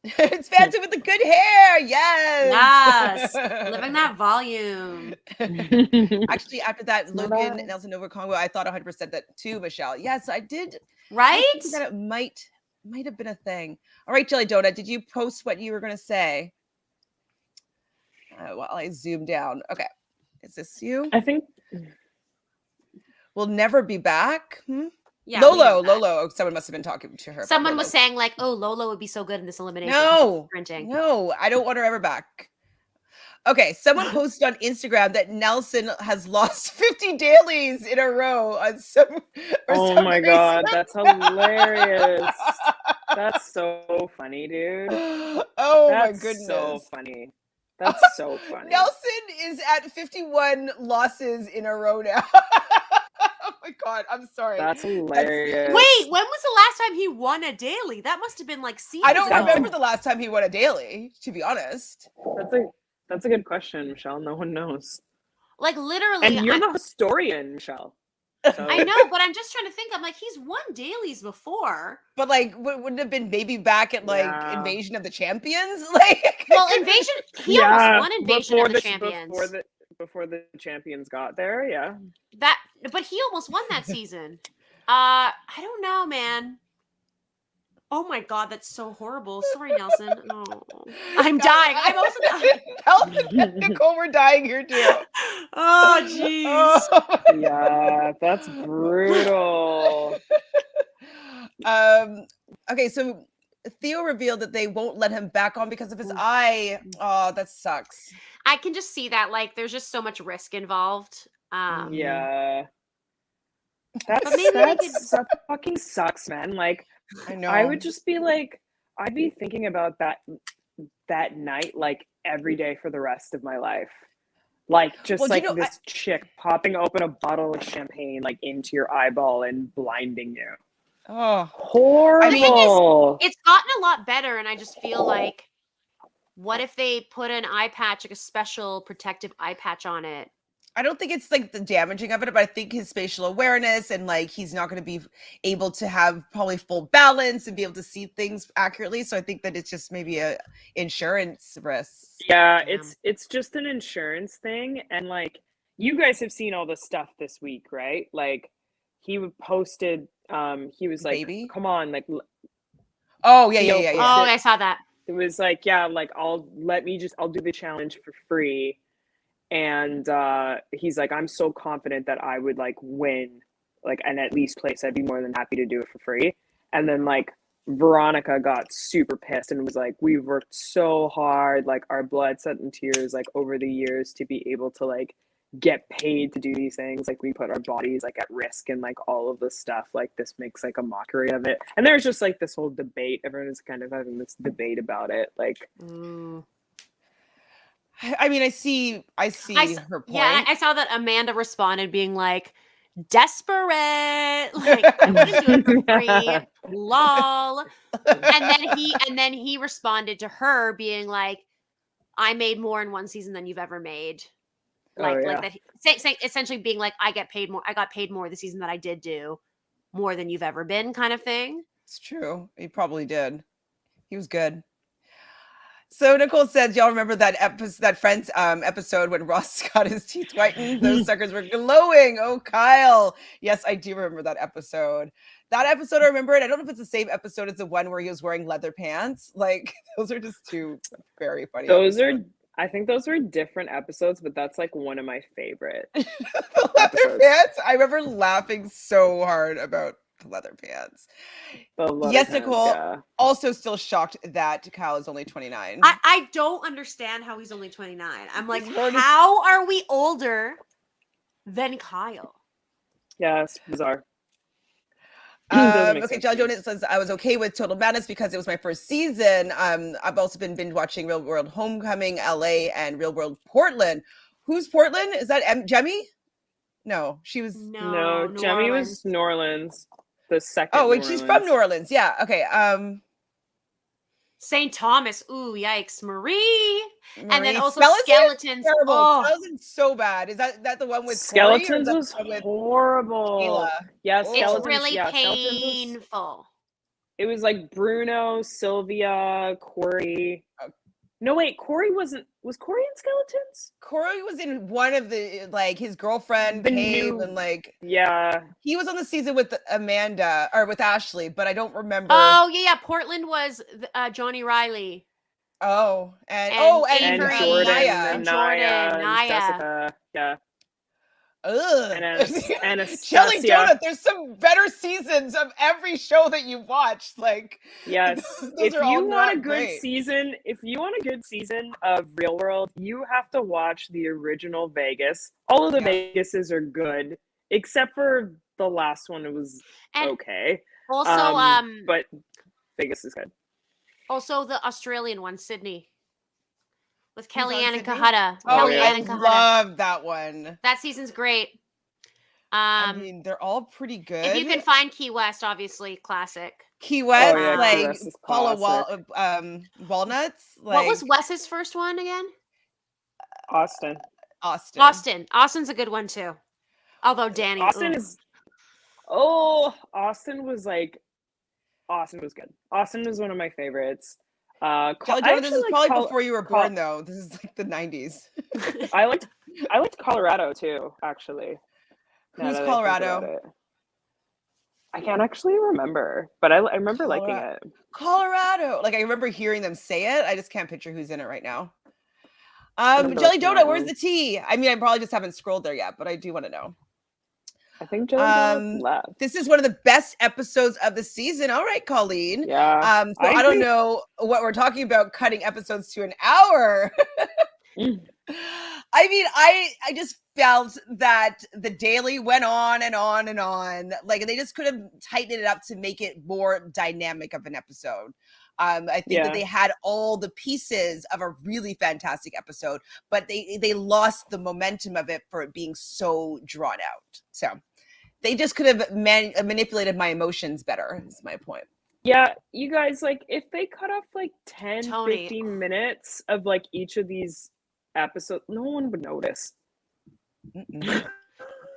It's Fanta with the good hair. Yes. Living that volume. Actually, after that not Logan bad. Nelson over Congo, I thought 100% that too, Michelle. Yes, I did. Right? I think that it might have been a thing. All right, Jelly Donut, did you post what you were going to say? While I zoom down. Okay. Is this you? I think We'll never be back. Yeah. Lolo. Oh, someone must have been talking to her. about Someone was Lolo. saying like, "Oh, Lolo would be so good in this elimination." No, Sprinting. no, I don't want her ever back. Okay, someone posted on Instagram that Nelson has lost 50 dailies in a row on some. oh my god, that's hilarious. That's so funny, dude. Oh That's my goodness. so funny. That's so funny. Nelson is at 51 losses in a row now. Oh my god, I'm sorry. That's hilarious. Wait, when was the last time he won a daily? That must have been like seasons I don't ago. remember the last time he won a daily, to be honest. That's a good question, Michelle. No one knows. Like literally, And you're the historian, Michelle. So I know, but I'm just trying to think. I'm like, he's won dailies before. But like, wouldn't have been maybe back at like Yeah. Invasion of the Champions? Like, Well, Invasion. He almost won Invasion of the Champions. Before the champions got there, yeah. But he almost won that season. I don't know, man. Oh my god, that's so horrible. Sorry, Nelson. Oh, I'm dying. I'm also dying. Help, Nicole, we're dying here too. Oh, jeez. Oh. Yeah, that's brutal. Okay, so Theo revealed that they won't let him back on because of his eye. Oh, that sucks. I can just see that. Like, there's just so much risk involved. Yeah. But maybe That fucking sucks, man. Like, I know. I would just be like, I'd be thinking about that night like every day for the rest of my life. Like just Well, like you know, this chick popping open a bottle of champagne like into your eyeball and blinding you. Oh, Horrible. it's gotten a lot better, and I just feel like, what if they put an eye patch, like a special protective eye patch on it? I don't think it's like the damaging of it, but I think his spatial awareness and like he's not going to be able to have probably full balance and be able to see things accurately. So I think that it's just maybe a insurance risk. Yeah, it's just an insurance thing. And like you guys have seen all the stuff this week, right? Like he posted he was like, Baby? come on, like Oh yeah. Oh, I saw that. it was like, yeah, like I'll do the challenge for free. And he's like, I'm so confident that I would like win, like, and at least place. I'd be more than happy to do it for free. And then like Veronica got super pissed and was like, we've worked so hard, like our blood, sweat, and tears, like over the years to be able to like get paid to do these things. Like we put our bodies like at risk and like all of this stuff. Like this makes like a mockery of it. And there's just like this whole debate. Everyone is kind of having this debate about it. Like. I mean, I see her point. Yeah, I saw that Amanda responded being like, desperate, like I wouldn't do it for free, lol. And then he responded to her being like, I made more in one season than you've ever made. Like that, essentially being like, I got paid more the season that I did do, more than you've ever been, kind of thing. It's true. He probably did. He was good. So Nicole says, y'all remember that Friends episode when Ross got his teeth whitened? Those suckers were glowing. Oh, Kyle. Yes, I do remember that episode. That episode, I remember it. I don't know if it's the same episode as the one where he was wearing leather pants. Like, those are just two very funny episodes. I think those were different episodes, but that's like one of my favorite the leather pants. I remember laughing so hard about the leather pants. Yes, Nicole. Yeah. Also, still shocked that Kyle is only 29. I don't understand how he's only 29. I'm like, how are we older than Kyle? Yeah, it's bizarre. Okay, Jelly Donut says I was okay with Total Madness because it was my first season. I've also been binge watching Real World Homecoming, LA, and Real World Portland. Who's Portland? Is that Jemmy? No, she was no. Jemmy was New Orleans. The second. Oh, and she's from New Orleans. Yeah. Okay. St. Thomas. Ooh, yikes, Marie. And then also Skeletons. Terrible. Oh. Skeletons so bad. Is that the one with Skeletons? Was horrible. Kayla? Yeah, Skeletons. It's really painful. It was like Bruno, Sylvia, Cory. No, wait, Cory wasn't. Was Cory in Skeletons? Cory was in one of the, like, his girlfriend, Paige, and like. Yeah. He was on the season with Amanda, or with Ashley, but I don't remember. Oh, yeah. Portland was Johnny Riley. Oh, and Jordan, Naya. And Naya. Jessica. Yeah. Ugh. And Jelly Donut, there's some better seasons of every show that you watched. Like, yes, if you want a good season of Real World, you have to watch the original Vegas. All of the Vegases are good, except for the last one. It was okay. Also, but Vegas is good. Also, the Australian one, Sydney. With Kellyanne and Kahutta. I love that one. That season's great. I mean, they're all pretty good. If you can find Key West, obviously, classic. Key West, like Paula Walnuts. Like, what was Wes's first one again? Austin. Austin's a good one too. Although Danny. Austin was good. Austin was one of my favorites. This is probably before you were born, though. This is like the 90s. I liked Colorado too, actually. Who's Colorado? I can't actually remember, but I remember liking it. Colorado, like I remember hearing them say it. I just can't picture who's in it right now. Jelly Donut, where's the tea? I mean, I probably just haven't scrolled there yet, but I do want to know. I think Jelly Donut left. This is one of the best episodes of the season. All right, Colleen. Yeah. So I don't know what we're talking about, cutting episodes to an hour. I mean, I just felt that the daily went on and on and on. Like, they just could have tightened it up to make it more dynamic of an episode. I think that they had all the pieces of a really fantastic episode, but they lost the momentum of it for it being so drawn out. So they just could have manipulated my emotions better, is my point. Yeah, you guys, like, if they cut off like 10, 15 minutes of like each of these episodes, no one would notice.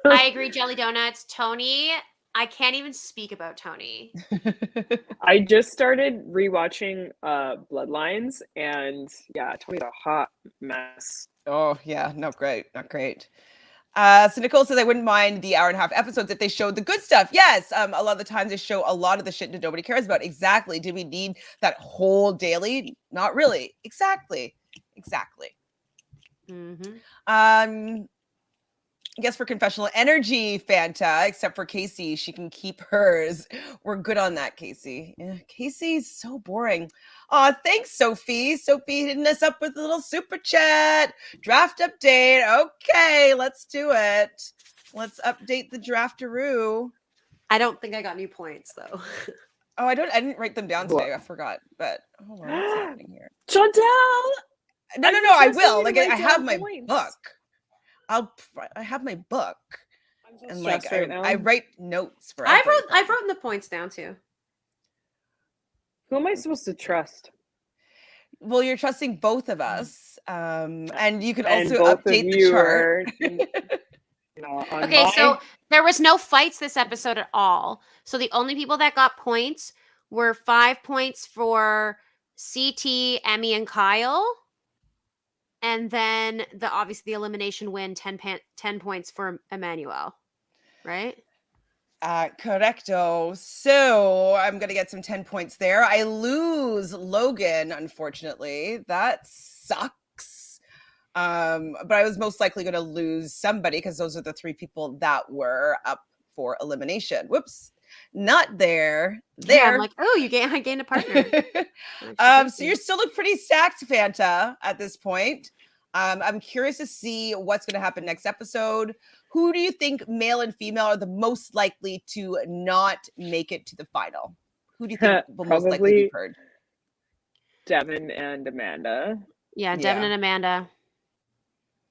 I agree, Jelly Donuts. Tony, I can't even speak about Tony. I just started rewatching Bloodlines, and yeah, Tony's a hot mess. Oh yeah, not great. So Nicole says I wouldn't mind the 1.5 hour episodes if they showed the good stuff. Yes, a lot of the times they show a lot of the shit that nobody cares about. Exactly. Did we need that whole daily? Not really. Exactly. Mm-hmm. I guess for confessional energy, Fanta, except for Kaycee, she can keep hers. We're good on that, Kaycee. Yeah, Kaycee's so boring. Aw, thanks, Sophie. Sophie hitting us up with a little super chat. Draft update. Okay, let's do it. Let's update the draftaroo. I don't think I got new points, though. Oh, I didn't write them down today. I forgot. But hold on, what's happening here? Chantele! No, I will. Like, I have my book. I have my book, and like I write notes for. I've written the points down too. Who am I supposed to trust? Well, you're trusting both of us, and you can also update the chart. Okay, so there was no fights this episode at all. So the only people that got points were 5 points for CT, Emy, and Kyle. And then obviously the elimination win, 10 points for Emmanuel, right? Correcto. So I'm going to get some 10 points there. I lose Logan, unfortunately. That sucks. But I was most likely going to lose somebody because those are the 3 people that were up for elimination. Whoops. Not there. Yeah, I'm like, oh, I gained a partner. So you still look pretty stacked, Fanta, at this point. I'm curious to see what's going to happen next episode. Who do you think, male and female, are the most likely to not make it to the final? Who do you think will most likely be heard? Devin and Amanda. Yeah, Devin and Amanda.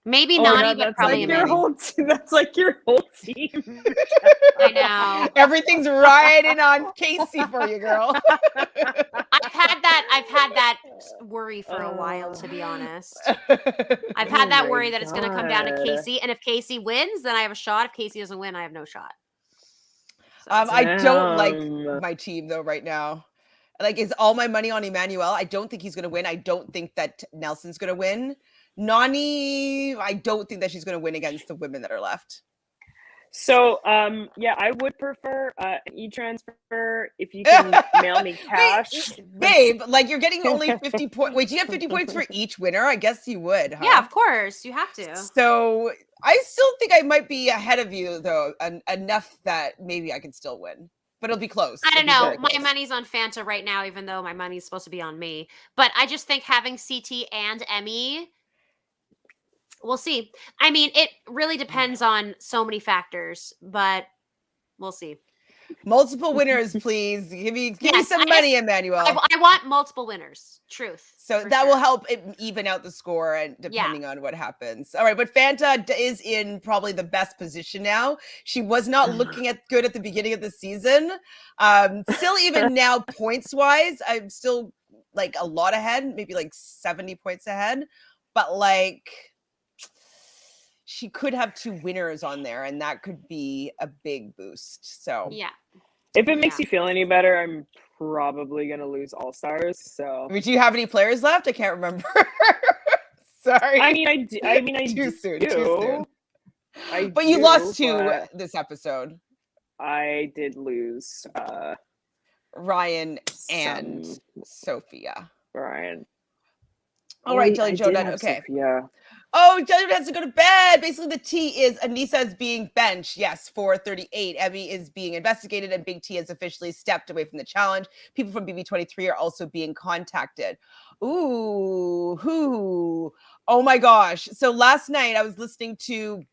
Maybe Nany, but probably Amanda. That's like your whole team. I know. Everything's riding on Kaycee for you, girl. I've had that worry for a while, to be honest. I've had that worry that it's going to come down to Kaycee, and if Kaycee wins, then I have a shot. If Kaycee doesn't win, I have no shot. So I don't like my team though right now. Like, is all my money on Emmanuel? I don't think he's going to win. I don't think that Nelson's going to win. Nany, I don't think that she's going to win against the women that are left. So, yeah, I would prefer an e-transfer if you can mail me cash. Babe, like you're getting only 50 points. Wait, do you have 50 points for each winner? I guess you would, huh? Yeah, of course. You have to. So I still think I might be ahead of you, though, enough that maybe I can still win. But it'll be close. I don't know. My money's on Fanta right now, even though my money's supposed to be on me. But I just think having CT and Emy... We'll see. I mean, it really depends on so many factors, but we'll see. Multiple winners, please. Give me some money, Emmanuel. I want multiple winners. Truth. So that will help it even out the score, and depending on what happens. All right, but Fanta is in probably the best position now. She was not looking good at the beginning of the season. Still, even now, points wise, I'm still like a lot ahead, maybe like 70 points ahead. But like, she could have 2 winners on there, and that could be a big boost. So yeah. If it makes you feel any better, I'm probably gonna lose All Stars. So, do you have any players left? I can't remember. Sorry. I mean, I too soon. But you lost 2 this episode. I did lose Ryan and Sophia. Ryan. All right, Jelly Jonah. Okay. Sophia. Oh, Jelly has to go to bed. Basically, the T is Aneesa is being benched. Yes, 438. Emy is being investigated, and Big T has officially stepped away from the challenge. People from BB23 are also being contacted. Ooh, who? Oh my gosh. So last night I was listening to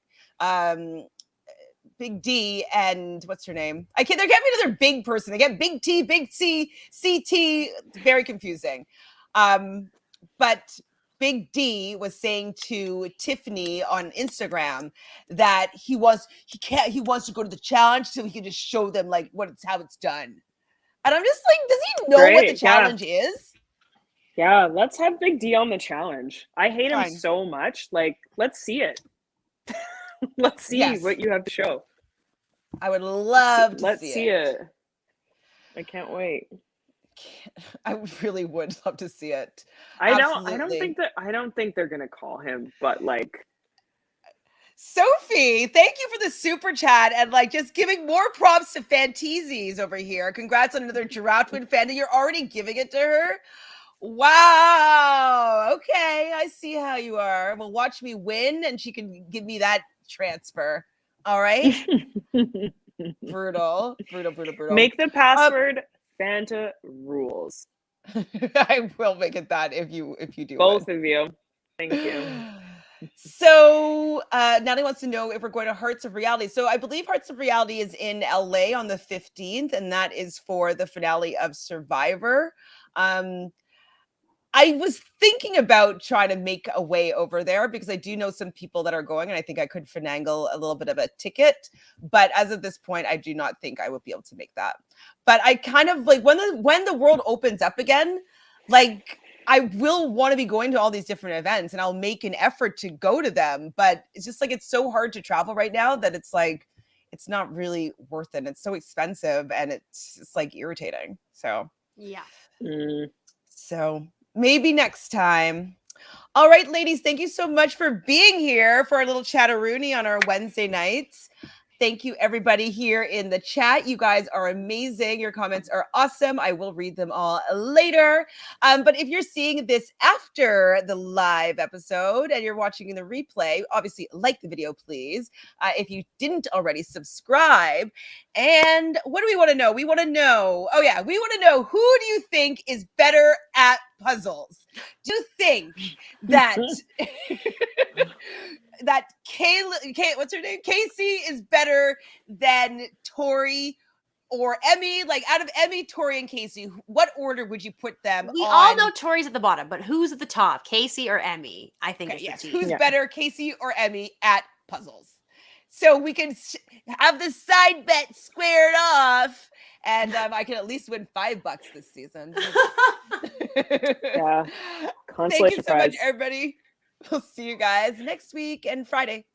Big D and what's her name? There can't be another big person. They get Big T, Big C, CT. Very confusing. But Big D was saying to Tiffany on Instagram that he wants to go to the challenge so he can just show them like how it's done. And I'm just like, does he know what the challenge is? Yeah, let's have Big D on the challenge. I hate him so much. Like, let's see it. Let's see what you have to show. I would love to see it. I can't wait. I really would love to see it. I don't think they're gonna call him, but like, Sophie, thank you for the super chat and like just giving more props to Fanteesies over here. Congrats on another Giraffe Twin fan. You're already giving it to her. Wow. Okay, I see how you are. Well, watch me win, and she can give me that transfer. All right. Brutal. Make the password Fanta rules. I will make it that if you do. Both of you. Thank you. So Natalie wants to know if we're going to Hearts of Reality. So I believe Hearts of Reality is in LA on the 15th, and that is for the finale of Survivor. I was thinking about trying to make a way over there because I do know some people that are going, and I think I could finagle a little bit of a ticket. But as of this point, I do not think I would be able to make that. But I kind of like when the world opens up again, like I will want to be going to all these different events, and I'll make an effort to go to them. But it's just like it's so hard to travel right now that it's like it's not really worth it. It's so expensive, and it's like irritating. So yeah. So maybe next time. All right, ladies, thank you so much for being here for our little chatteroonie on our Wednesday nights. Thank you, everybody here in the chat. You guys are amazing. Your comments are awesome. I will read them all later. But if you're seeing this after the live episode and you're watching in the replay, obviously like the video, please. If you didn't already, subscribe. And what do we want to know? We want to know, we want to know, who do you think is better at puzzles? Do you think that that what's her name? Kaycee is better than Tori or Emy? Like, out of Emy, Tori, and Kaycee, what order would you put them We on? all know Tori's at the bottom, but who's at the top? Kaycee or Emy? I think it's the team. Who's better, Kaycee or Emy at puzzles? So we can have the side bet squared off, and I can at least win $5 this season. Yeah. Thank you so much, everybody. We'll see you guys next week and Friday.